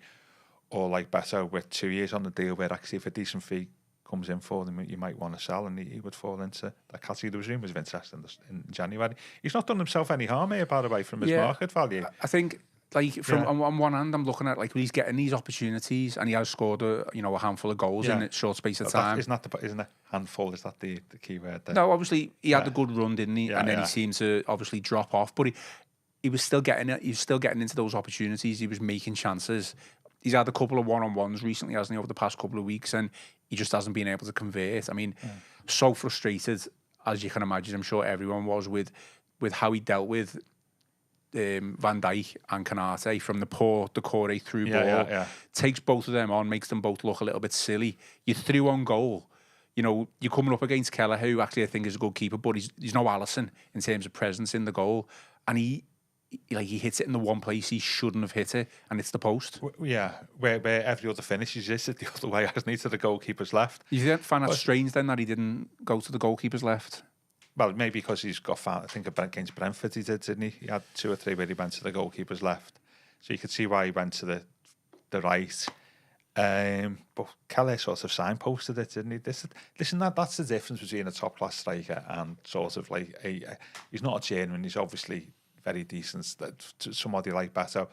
Or like Betto with 2 years on the deal, where actually if a decent fee comes in for them, you might want to sell, and he would fall into that category. There was rumours of interest in January. He's not done himself any harm here, by the way, from his market value. I think, like, on one hand, I'm looking at like he's getting these opportunities, and he has scored a handful of goals in a short space of time. Isn't it handful? Is that the key word there? No, obviously he had a good run, didn't he? And then he seemed to obviously drop off, but he was still getting it. He was still getting into those opportunities. He was making chances. He's had a couple of one-on-ones recently, hasn't he, over the past couple of weeks, and he just hasn't been able to convert. I mean, so frustrated, as you can imagine, I'm sure everyone was, with how he dealt with Van Dijk and Canate from the poor Decore through ball. Takes both of them on, makes them both look a little bit silly. You threw on goal. You're coming up against Keller, who actually I think is a good keeper, but he's no Alisson in terms of presence in the goal. And he hits it in the one place he shouldn't have hit it, and it's the post. Yeah, where every other finish he's hit it the other way, hasn't he, to the goalkeeper's left. You find that strange then that he didn't go to the goalkeeper's left? Well, maybe because he's got I think against Brentford he did, didn't he? He had 2 or 3 where he went to the goalkeeper's left. So you could see why he went to the right. But Kelly sort of signposted it, didn't he? Listen, that's the difference between a top-class striker and sort of like he's not a genuine, he's obviously very decent, somebody like Betto.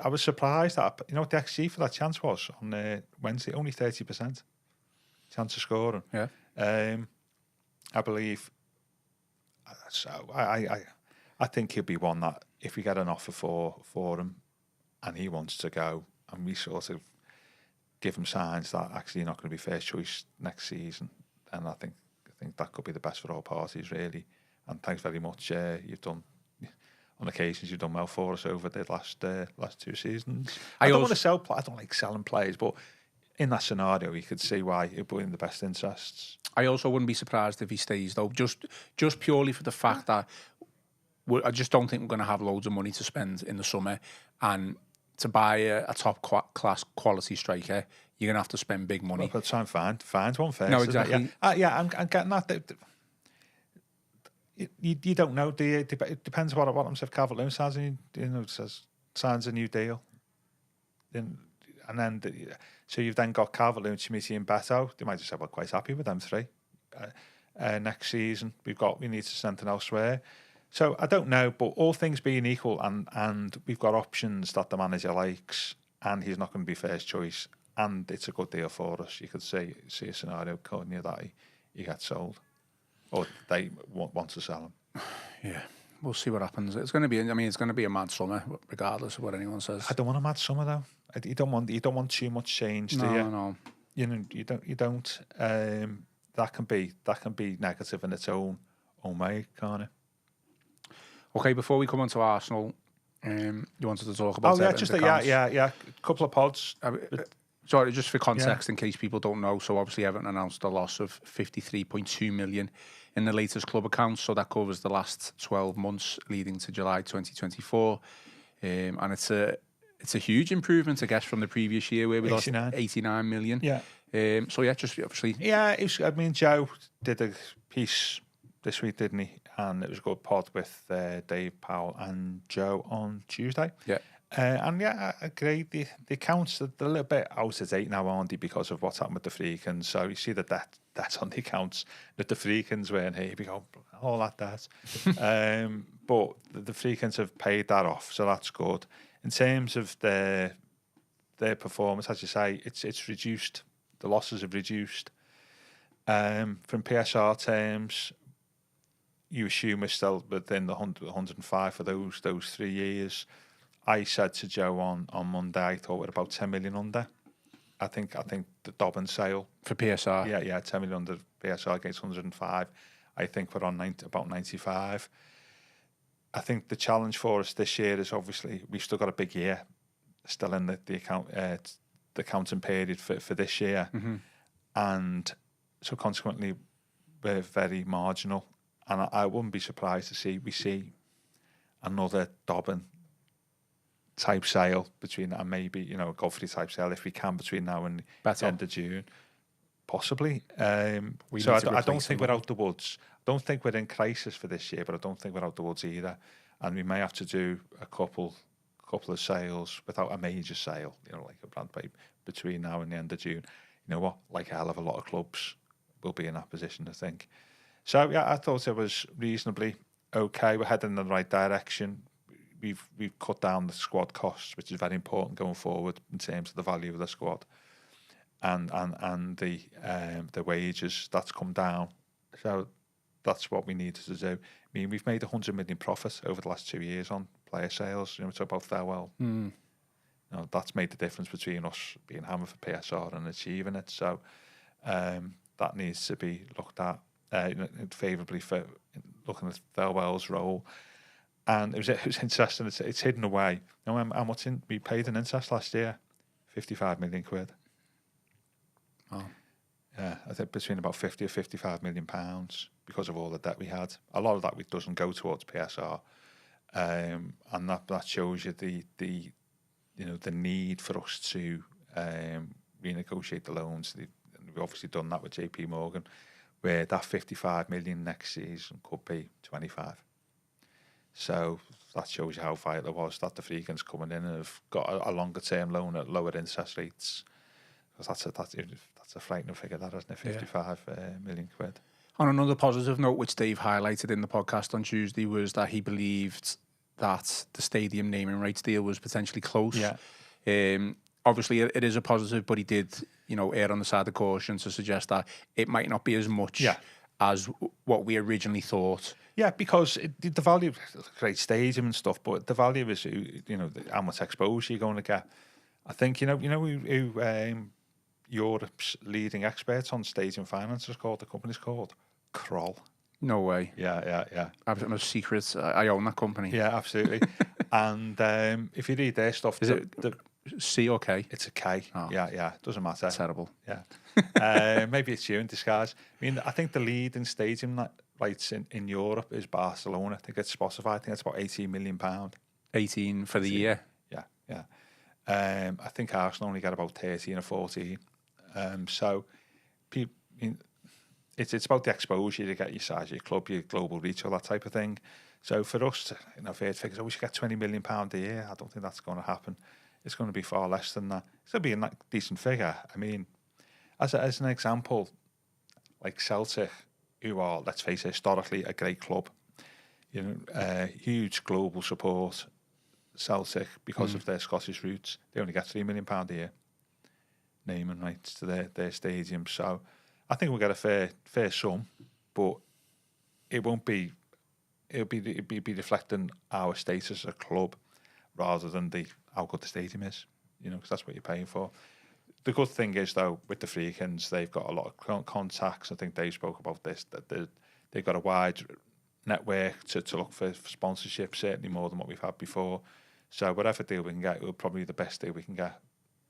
I was surprised that, what the XG for that chance was on Wednesday, only 30% chance of scoring. Yeah. I believe, so I think he'll be one that if we get an offer for him and he wants to go, and we sort of give him signs that actually you're not going to be first choice next season, then I think that could be the best for all parties, really. And thanks very much. On occasions, you've done well for us over the last 2 seasons. I don't want to sell. I don't like selling players, but in that scenario, you could see why it would be in the best interests. I also wouldn't be surprised if he stays, though, just purely for the fact that I just don't think we're going to have loads of money to spend in the summer, and to buy a top class quality striker, you're going to have to spend big money. Well, try and find one first. No, exactly. I'm getting that. You don't know, do you? It depends what happens if Calvert-Lewin signs a new deal. And then, so you've then got Calvert-Lewin, Schmidt and Betto. They might just say, we're quite happy with them three. Next season, we need to strengthen elsewhere. So I don't know, but all things being equal, and we've got options that the manager likes, and he's not going to be first choice, and it's a good deal for us. You could see a scenario, couldn't you, that he gets sold, or they want to sell him. Yeah, we'll see what happens. It's going to be. I mean, it's going to be a mad summer, regardless of what anyone says. I don't want a mad summer though. You don't want too much change, do you? No. You don't. That can be negative in its own way, can't it? Okay, before we come on to Arsenal, you wanted to talk about... Oh, yeah, a couple of pods. Sorry, just for context, in case people don't know, so obviously Everton announced a loss of 53.2 million in the latest club accounts, so that covers the last 12 months leading to July 2024, and it's a huge improvement, I guess, from the previous year where we lost 89 million. Yeah. So yeah, just obviously... Yeah, Joe did a piece this week, didn't he? And it was a good pod with Dave Powell and Joe on Tuesday. Yeah. And yeah, I agree. The accounts are a little bit out of date now, aren't they, because of what's happened with the Freakins. So you see that's on the accounts that the Freakins weren't here. We go, all that debt. But the Freakins have paid that off, so that's good. In terms of their performance, as you say, it's reduced. The losses have reduced. From PSR terms, you assume we're still within the 105 for those 3 years. I said to Joe on Monday, I thought we're about 10 million under. I think the Dobbin sale for PSR. Yeah, 10 million under PSR against 105. I think we're on about 95. I think the challenge for us this year is obviously we've still got a big year still in the accounting period for this year, and so consequently we're very marginal. And I wouldn't be surprised to see another Dobbin type sale between, and maybe a Godfrey type sale if we can between now and the end of June, possibly. So I don't think we're out the woods. I don't think we're in crisis for this year, but I don't think we're out the woods either. And we may have to do a couple of sales without a major sale, like a brand pipe between now and the end of June. You know what? Like a hell of a lot of clubs will be in that position, I think. So yeah, I thought it was reasonably okay. We're heading in the right direction. We've cut down the squad costs, which is very important going forward in terms of the value of the squad, and the wages that's come down. So that's what we needed to do. I mean, we've made 100 million profit over the last 2 years on player sales. We talk about farewell. That's made the difference between us being hammered for PSR and achieving it. So that needs to be looked at favourably for looking at Thelwell's role. And it was interesting. It's hidden away. How much we paid in interest last year? 55 million quid. Oh. Yeah, I think between about 50 or 55 million pounds because of all the debt we had. A lot of that doesn't go towards PSR, and that shows you the need for us to renegotiate the loans. We've obviously done that with JP Morgan, where that 55 million next season could be 25. So that shows you how vital it was that the Freakins coming in and have got a longer term loan at lower interest rates. Because that's a frightening figure, that, isn't it? 55 million quid. On another positive note, which Dave highlighted in the podcast on Tuesday, was that he believed that the stadium naming rights deal was potentially close. Yeah. Obviously, it is a positive, but he did, err on the side of caution to suggest that it might not be as much as what we originally thought. Yeah, because the value, great stadium and stuff, but the value is, how much exposure you're going to get. I think, who Europe's leading experts on stadium finance is called, the company's called Croll. No way. Yeah. I'm a secret. I own that company. Yeah, absolutely. And if you read their stuff... Is it C or K? It's a K. Oh. Yeah. Doesn't matter. Terrible. Yeah. Maybe it's you in disguise. I mean, I think the leading stadium rights in Europe is Barcelona. I think it's Spotify. I think it's about £18 million. 18 for the year? Yeah. I think Arsenal only get about 13 or 14. So it's about the exposure you get, your size, your club, your global reach, all that type of thing. So for us, I've heard figures, we should get £20 million a year. I don't think that's going to happen. It's going to be far less than that. It's going to be a decent figure. I mean, as an example, like Celtic, who are, let's face it, historically a great club, huge global support. Celtic, because of their Scottish roots, they only get £3 million a year naming rights to their stadium. So I think we'll get a fair sum, but it won't be. It'll be reflecting our status as a club rather than how good the stadium is. Because that's what you're paying for. The good thing is, though, with the Freakins, they've got a lot of contacts. I think Dave spoke about this, that they've got a wide network to look for sponsorship, certainly more than what we've had before. So whatever deal we can get, will probably be the best deal we can get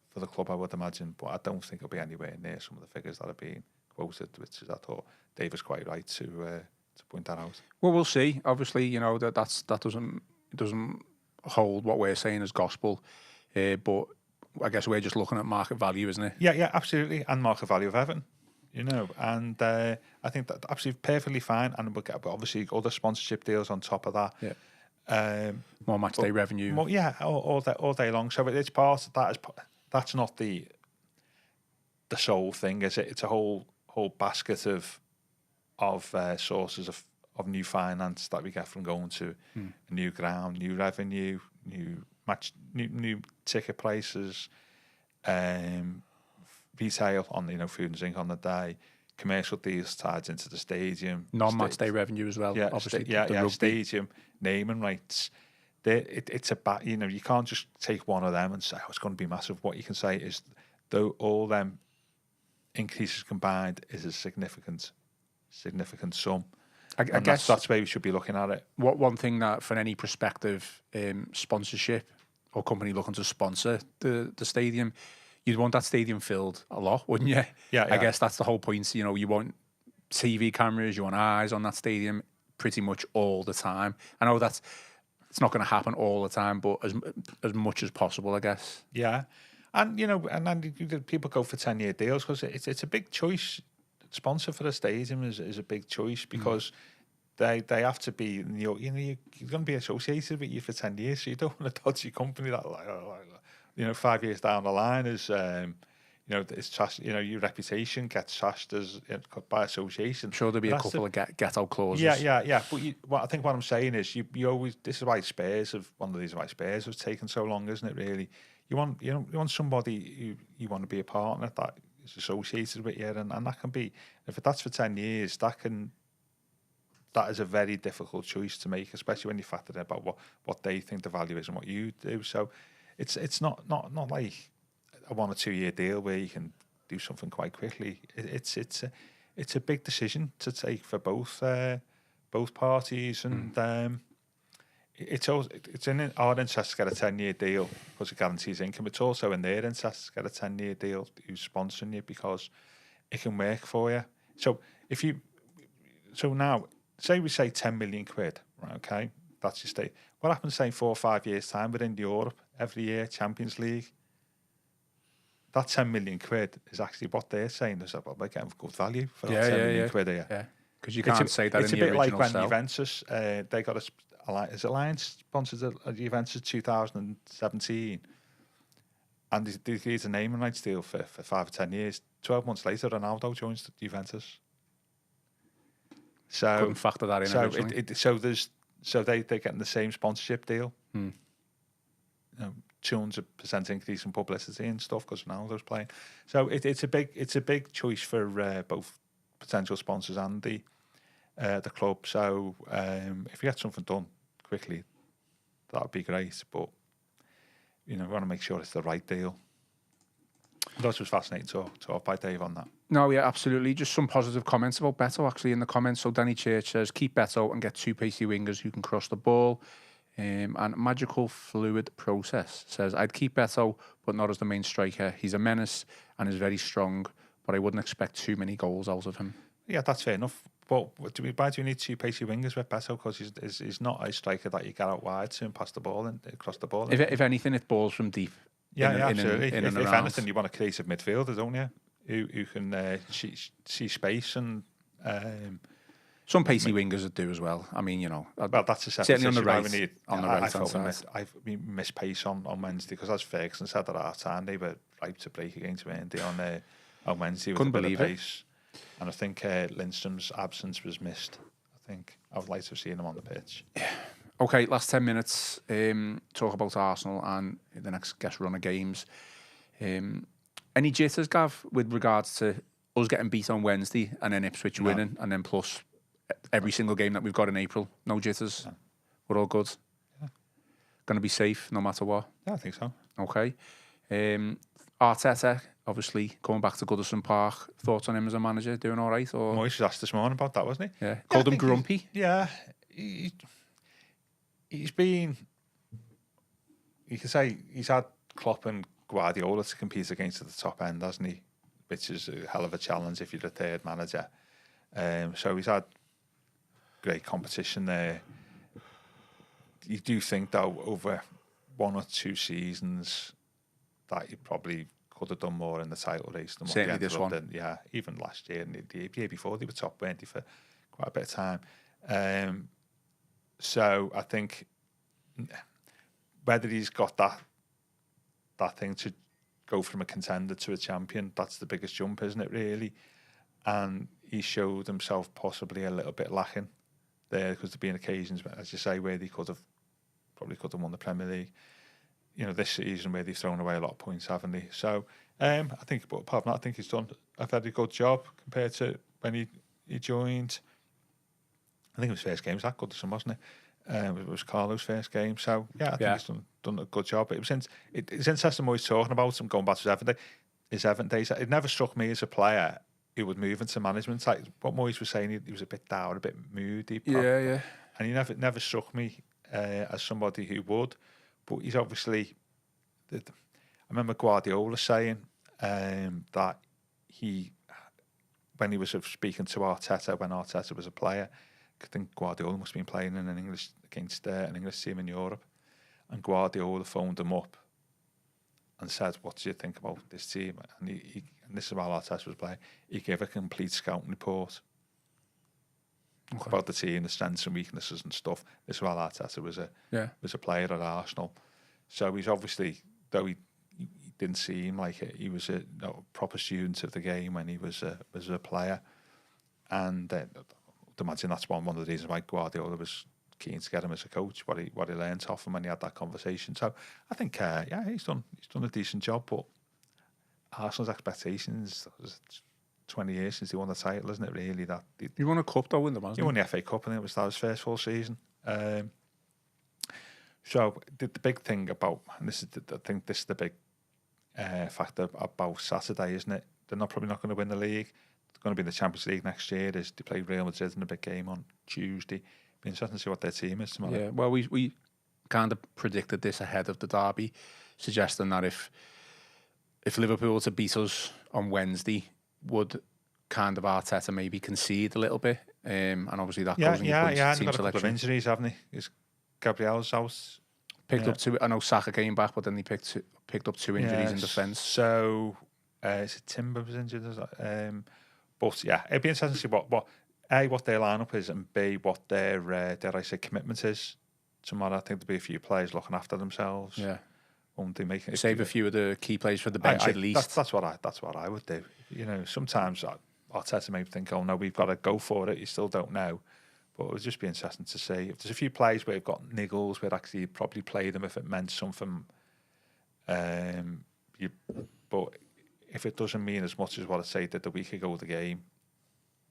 for the club, I would imagine. But I don't think it'll be anywhere near some of the figures that are being quoted, which is, I thought Dave was quite right to point that out. Well, we'll see. Obviously, that doesn't hold what we're saying as gospel, but I guess we're just looking at market value, isn't it? Yeah, absolutely, and market value of Everton. And I think that absolutely perfectly fine, and we'll get obviously other sponsorship deals on top of that. Yeah. More match day revenue. All day long. So it's part of that. That's not the sole thing, is it? It's a whole basket of sources of new finance that we get from going to a new ground, new revenue, new match, new ticket prices, retail on food and drink on the day, commercial deals tied into the stadium, non-match day revenue as well. Obviously, stadium naming rights. It's you can't just take one of them and say it's going to be massive. What you can say is, though all them increases combined is a significant sum. I guess that's the way we should be looking at it. One thing that, for any prospective sponsorship or company looking to sponsor the stadium, you'd want that stadium filled a lot, wouldn't you? Yeah. I guess that's the whole point. You want TV cameras, you want eyes on that stadium pretty much all the time. I know it's not going to happen all the time, but as much as possible, I guess. Yeah, and and people go for 10-year deals because it's a big choice. Sponsor for the stadium is a big choice because they have to be you're going to be associated with you for 10 years, so you don't want a dodgy company that 5 years down the line is it's trashed, your reputation gets trashed as by association. I'm sure there'll be a couple of get out clauses. Yeah. But I think what I'm saying is you always, this is why Spurs have taken so long, isn't it? Really, you want somebody who you want to be a partner that is associated with you, and that can be, if that's for 10 years, that is a very difficult choice to make, especially when you factor in about what they think the value is and what you do. So it's not like a 1 or 2 year deal where you can do something quite quickly. It's a big decision to take for both parties, and it's in our interest to get a 10-year deal because it guarantees income. It's also in their interest to get a 10-year deal who's sponsoring you because it can work for you. So now, say we say 10 million quid, right? Okay, that's your state. What happens, say 4 or 5 years time within Europe every year, Champions League? That 10 million quid is actually what they're saying is about getting good value for that 10 million quid a year. Yeah, because you can't say that it's in a the bit like when sell. Juventus they got is Alliance sponsored Juventus 2017, and they agreed a naming rights deal for 5 or 10 years. 12 months later, Ronaldo joins Juventus. So couldn't factor that in. They're getting the same sponsorship deal. 200% increase in publicity and stuff because Ronaldo's playing. So it's a big choice for both potential sponsors and the club. So if you get something done quickly, that would be great. But we want to make sure it's the right deal. That was fascinating to talk by Dave on that. No, yeah, absolutely. Just some positive comments about Betto actually in the comments. So Danny Church says, keep Betto and get 2 pacey wingers who can cross the ball. And Magical Fluid Process says, I'd keep Betto, but not as the main striker. He's a menace and is very strong, but I wouldn't expect too many goals out of him. Yeah, that's fair enough. But why do we need 2 pacey wingers with Betto? Because he's not a striker that you get out wide to and pass the ball and cross the ball. If anything, it balls from deep. absolutely. In if and around. anything, you want a creative midfielder, don't you? Who can see space and. Some pacey wingers would do as well. I mean, Well, that's a certainly on the right. We need, on the I right thought side. we missed pace on Wednesday because, as Ferguson said at half time, they were ripe to break against Burnley on Wednesday with Couldn't a bit believe of pace. And I think Lindstrom's absence was missed. I think I would like to have seen him on the pitch. Yeah. Okay, last 10 minutes. Talk about Arsenal and the next guest run of games. Any jitters, Gav, with regards to us getting beat on Wednesday and then Ipswich winning, and then plus every single game that we've got in April? No jitters? No. We're all good? Yeah. Going to be safe no matter what? Yeah, I think so. Okay. Arteta, obviously, coming back to Goodison Park. Thoughts on him as a manager? Doing all right? Or Moyes was asked this morning about that, wasn't he? Yeah. Called him grumpy? He's been... You can say he's had Klopp and Guardiola to compete against at the top end, hasn't he? Which is a hell of a challenge if you're a third manager. So he's had great competition there. You do think, though, over 1 or 2 seasons that he probably could have done more in the title race than what certainly this one. Yeah, even last year and the year before they were top, weren't they, for quite a bit of time. So I think whether he's got that thing to go from a contender to a champion, that's the biggest jump, isn't it, really? And he showed himself possibly a little bit lacking there, because there've been occasions, as you say, where they probably could have won the Premier League. This season where they've thrown away a lot of points, haven't they? So I think, but apart from that, I think he's done a very good job compared to when he joined. I think it was first game, was that Goodison, wasn't it? It was Carlo's first game. So I think he's done a good job. It's interesting what he's talking about him going back to his Everton days. It never struck me as a player who would move into management. Like what Moyes was saying, he was a bit dour, a bit moody. Yeah. And he never struck me as somebody who would. But he's obviously... I remember Guardiola saying that when he was speaking to Arteta, when Arteta was a player, I think Guardiola must have been playing in against an English team in Europe, and Guardiola phoned him up and said, "What do you think about this team?" And he and this is while Arteta was playing. He gave a complete scouting report about the team, the strengths and weaknesses and stuff. This is while Arteta was a player at Arsenal. So he's obviously, though he didn't seem like it, he was a proper student of the game when he was a player, and I'd imagine that's one of the reasons why Guardiola was keen to get him as a coach, what he learned off him when he had that conversation. So I think he's done a decent job, but Arsenal's expectations, 20 years since he won the title, isn't it, really? That he won a cup though, in the he won the FA Cup, and that was his first full season. So the big thing about, and I think this is the big factor about Saturday, isn't it? They're probably not going to win the league. They're going to be in the Champions League next year. They play Real Madrid in a big game on Tuesday. Be interesting to see what their team is tomorrow. Yeah, well, we kind of predicted this ahead of the derby, suggesting that if Liverpool were to beat us on Wednesday, would kind of Arteta maybe concede a little bit, and obviously that goes in your points and team got a selection. couple of injuries, haven't he? Is Gabriel's out? Picked up 2. I know Saka came back, but then he picked up 2 injuries in defence. So is it Timber was injured? But it'd be interesting to see what their lineup is, and B, what their dare I say commitment is tomorrow. I think there'll be a few players looking after themselves. Yeah. Won't they make it? Save a few of the key players for the bench at least. That's what I would do. Sometimes Arteta may think, oh no, we've got to go for it. You still don't know. But it would just be interesting to see. If there's a few players where you've got niggles, where actually you'd probably play them if it meant something. But if it doesn't mean as much as what I said did the week ago, the game,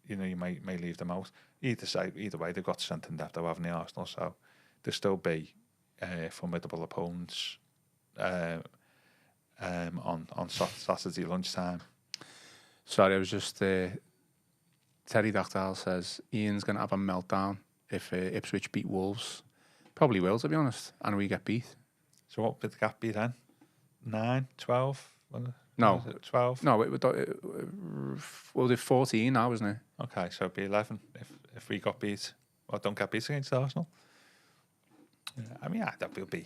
you may leave them out. Either way, they've got strength in depth, haven't they, Arsenal? So there'll still be formidable opponents on Saturday lunchtime. Sorry, I was just... Terry Dactyl says Ian's going to have a meltdown if Ipswich beat Wolves. Probably will, to be honest, and we get beat. So what would the gap be then? 9, 12? No. 12? No, they're 14 now, isn't it? Okay, so it'd be 11 if we got beat, or don't get beat against Arsenal. I mean, that will be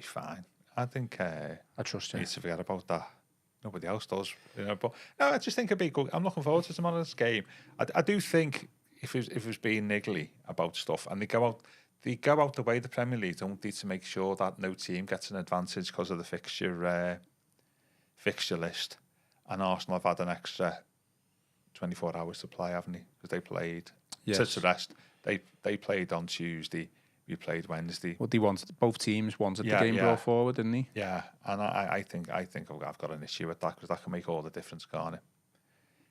fine. I think I trust you. Need to forget about that. Nobody else does, But no, I just think it'd be good. I'm looking forward to tomorrow's game. I do think if it was being niggly about stuff, and they go out the way, the Premier League don't need to make sure that no team gets an advantage because of the fixture list. And Arsenal have had an extra 24 hours to play, haven't they? Because they played to rest. They played on Tuesday. We played Wednesday. Well, both teams wanted the game brought forward, didn't they? Yeah, and I think I've got an issue with that because that can make all the difference, can't it?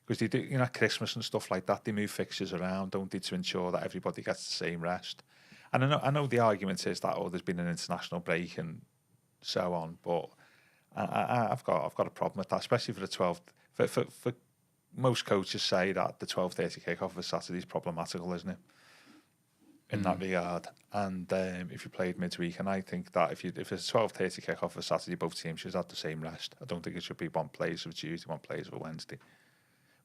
Because they do, Christmas and stuff like that, they move fixtures around, don't they, to ensure that everybody gets the same rest. And I know the argument is that there's been an international break and so on, but I've got a problem with that, especially for the 12th. For most coaches say that the 12:30 kickoff of Saturday is problematical, isn't it? In that regard, and if you played midweek, and I think that if it's a 12:30 kickoff for Saturday, both teams should have the same rest. I don't think it should be one plays for Tuesday, one plays for Wednesday.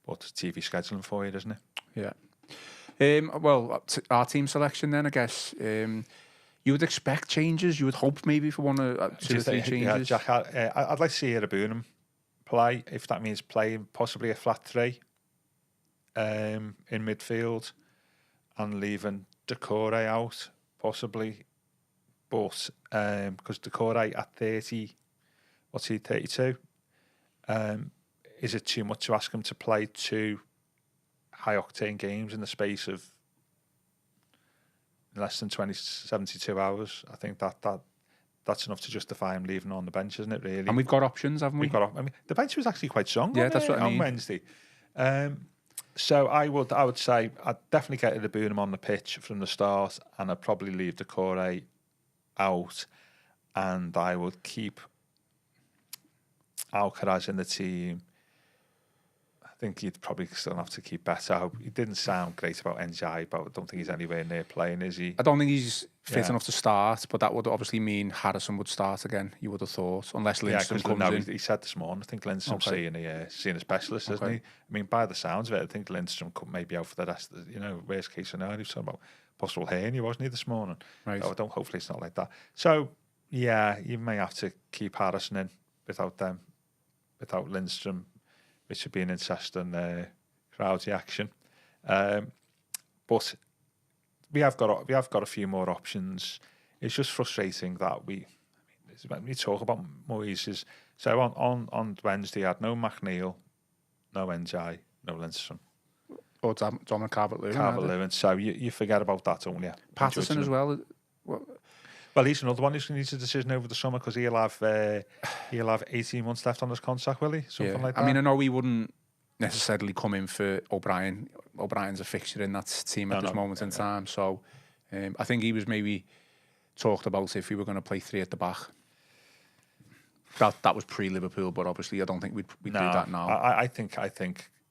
But it's TV scheduling for you, isn't it? Yeah. Well, our team selection then, I guess. You would expect changes. You would hope maybe for one or two or three changes. Yeah, Jack, I'd like to see Irabunim play, if that means playing possibly a flat three in midfield and leaving Decore out, possibly, but because Decore at 30, what's he, 32? Is it too much to ask him to play 2 high-octane games in the space of less than 72 hours? I think that's enough to justify him leaving on the bench, isn't it, really? And we've got options, haven't we? The bench was actually quite strong that's what I mean. On Wednesday. So I would say I'd definitely get Irabunim on the pitch from the start, and I'd probably leave Decore out, and I would keep Alcaraz in the team. I think you'd probably still have to keep Betto. He didn't sound great about NJ, but I don't think he's anywhere near playing, is he? I don't think he's fit enough to start, but that would obviously mean Harrison would start again, you would have thought, unless Lindstrom comes in. He said this morning, I think Lindstrom's seeing a specialist, isn't he? I mean, by the sounds of it, I think Lindstrom could maybe out for the rest of the, worst case scenario. He was talking about possible hernia, wasn't he, this morning? Right. So hopefully it's not like that. So, yeah, you may have to keep Harrison in without Lindstrom, which would be an interesting crowd reaction. But we have got a few more options. It's just frustrating that we talk about Moyes. So on Wednesday, I had no McNeil, no NJ, no Lindstrom. Or Dominic Calvert-Lewin. So you forget about that, don't you? Patterson as well. Well, he's another one who needs a decision over the summer because he'll have 18 months left on his contract, will he? Something like that. I mean, I know he wouldn't necessarily come in for O'Brien. O'Brien's a fixture in that team at this moment in time. So I think he was maybe talked about if we were going to play 3 at the back. That was pre-Liverpool, but obviously I don't think we'd do that now. I think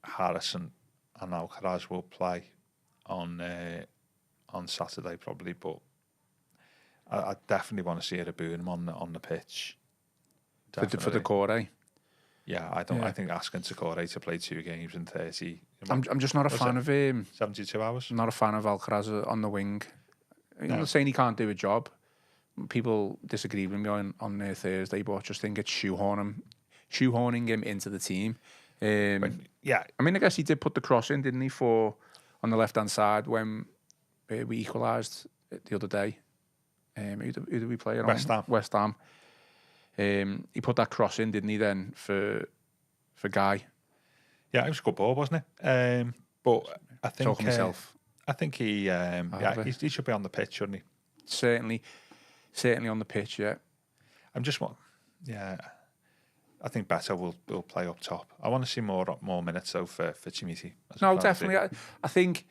Harrison and Alcaraz will play on Saturday probably, but I definitely want to see Irabunim on the pitch. For Decore. Yeah, I don't. Yeah. I think asking Decore to play 2 games in 30. I'm just not a fan of him. 72 hours. I'm not a fan of Alcaraz on the wing. I'm not saying he can't do a job. People disagree with me on Thursday, but I just think it's shoehorning him into the team. Yeah, I mean, I guess he did put the cross in, didn't he, on the left hand side when we equalised the other day. Who did we play? West Ham. He put that cross in, didn't he? Then for Guy. Yeah, it was a good ball, wasn't it? But I think talking myself. I think he should be on the pitch, shouldn't he? Certainly on the pitch. Yeah. I think Betto will play up top. I want to see more minutes though for Chimiti. No, definitely. I think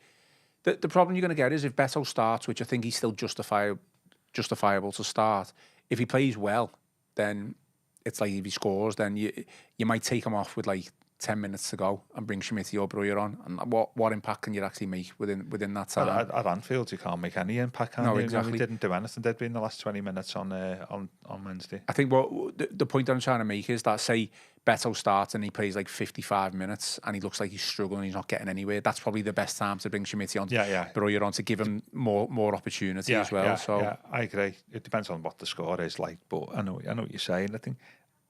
the problem you're going to get is if Betto starts, which I think he's still justifiable to start. If he plays well, then it's like if he scores, then you might take him off with like 10 minutes to go and bring Schmidt or Breuer on, and what impact can you actually make within that time? At Anfield, you can't make any impact, can you? Exactly. We didn't do anything, did we, in the last 20 minutes on Wednesday? I think what the point I'm trying to make is that, say Betto starts and he plays like 55 minutes and he looks like he's struggling, he's not getting anywhere. That's probably the best time to bring Schmidt on, Breuer on, to give him more opportunity as well. Yeah, I agree. It depends on what the score is like, but I know what you're saying. I think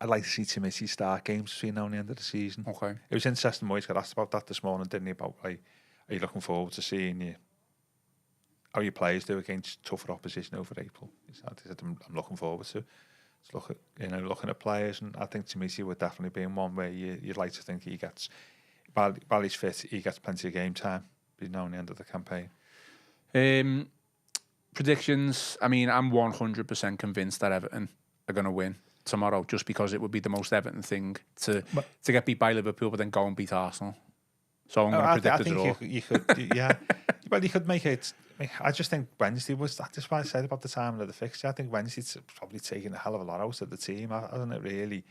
I'd like to see Timothy start games between now and the end of the season. Okay. It was interesting. Moyes got asked about that this morning, didn't he? About like, are you looking forward to seeing how your players do against tougher opposition over April? He said, I'm looking forward to looking at players, and I think Timothy would definitely be in one where you'd like to think he gets, while he's fit, he gets plenty of game time between now and the end of the campaign. Predictions. I mean, I'm 100% convinced that Everton are going to win tomorrow, just because it would be the most Everton thing to get beat by Liverpool, but then go and beat Arsenal. So I'm going to predict a draw. You could, yeah. Well, you could make it. I just think Wednesday was. That's why I said about the timing of the fixture. I think Wednesday's probably taking a hell of a lot out of the team, hasn't it? Really,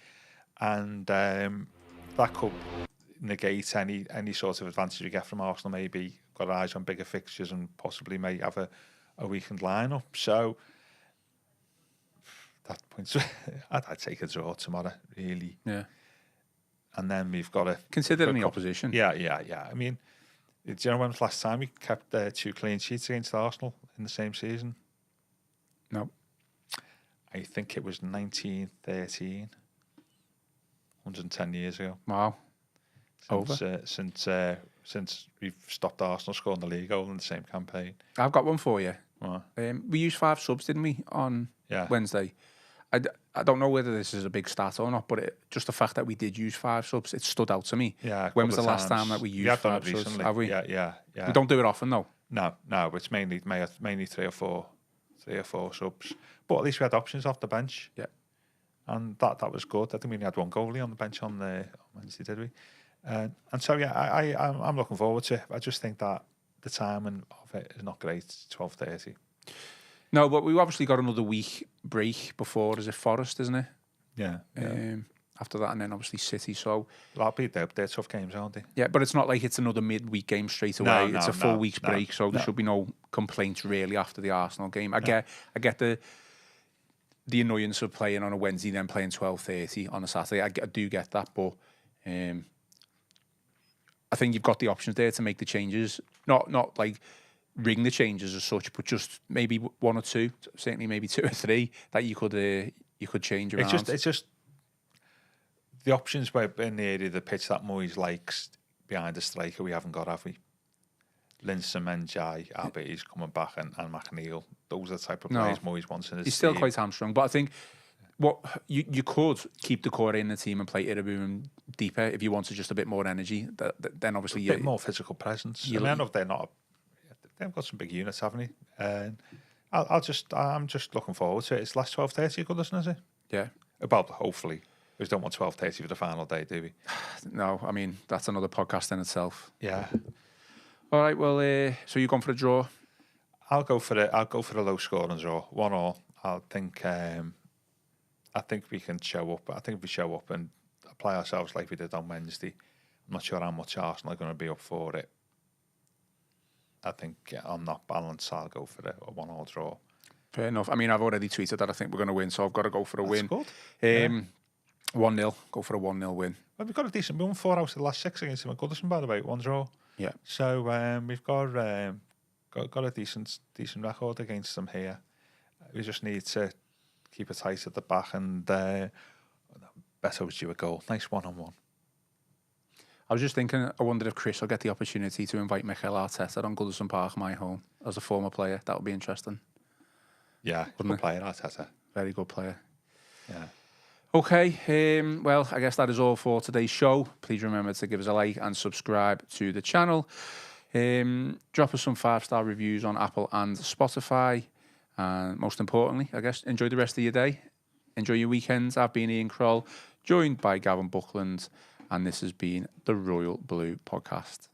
and that could negate any sort of advantage you get from Arsenal. Maybe got eyes on bigger fixtures and possibly may have a weakened lineup. So. That point, I'd take a draw tomorrow, really. Yeah. And then we've got to consider any opposition. Yeah. I mean, do you know when was the last time we kept 2 clean sheets against Arsenal in the same season? No. I think it was 1913. 110 years ago. Wow. Since we've stopped Arsenal scoring the league goal in the same campaign. I've got one for you. What? We used 5 subs, didn't we, on Wednesday? I don't know whether this is a big stat or not, but just the fact that we did use 5 subs, it stood out to me. Yeah. When was the last time that we used 5 subs? Have we? Yeah. We don't do it often, though. No. It's mainly 3 or 4 subs. But at least we had options off the bench. Yeah. And that was good. I think we only had 1 goalie on the bench on Wednesday, did we? And so I'm looking forward to it. I just think that the timing of it is not great. 12:30. No, but we've obviously got another week break before. Is it Forest, isn't it? Yeah. After that, and then obviously City. So that'll be they're tough games, aren't they? Yeah, but it's not like it's another midweek game straight away. It's a full week's break, so there should be no complaints really after the Arsenal game. I get the annoyance of playing on a Wednesday, then playing 12:30 on a Saturday. I do get that, but I think you've got the options there to make the changes. Not like ring the changes as such, but just maybe 1 or 2, certainly maybe 2 or 3 that you could change around. It's just the options were in the area of the pitch that Moyes likes behind the striker. We haven't got, have we? Linson, Menjai, Abbey's coming back, and McNeil. Those are the type of players Moyes wants in his team. He's still quite hamstrung, but I think what you could keep the core in the team and play Iraboom deeper if you wanted just a bit more energy. Then obviously a bit more physical presence. I know they're not. They've got some big units, haven't they? And I'm just looking forward to it. It's last 12:30, good listener, is it? Yeah. About hopefully. We don't want 12:30 for the final day, do we? No, I mean that's another podcast in itself. Yeah. All right. Well, so you're going for a draw? I'll go for a low scoring draw, 1-1. I think we can show up. I think if we show up and apply ourselves like we did on Wednesday, I'm not sure how much Arsenal are going to be up for it. I think on that balance, I'll go for a 1-1 draw. Fair enough. I mean, I've already tweeted that I think we're going to win, so I've got to go for a win. Good. 1-0. Go for a 1-0 win. Well, we've got a decent. We won 4 out of the last 6 against him at Goodison, by the way, 1 draw. Yeah. So we've got a decent record against them here. We just need to keep it tight at the back, and Betto's due a goal. Nice 1-on-1. I was just thinking, I wonder if Chris will get the opportunity to invite Mikel Arteta on Goodison Park, my home, as a former player. That would be interesting. Yeah, good player, Arteta. Very good player. Yeah. Okay, well, I guess that is all for today's show. Please remember to give us a like and subscribe to the channel. Drop us some 5-star reviews on Apple and Spotify. And most importantly, I guess, enjoy the rest of your day. Enjoy your weekends. I've been Ian Croll, joined by Gavin Buckland, and this has been the Royal Blue Podcast.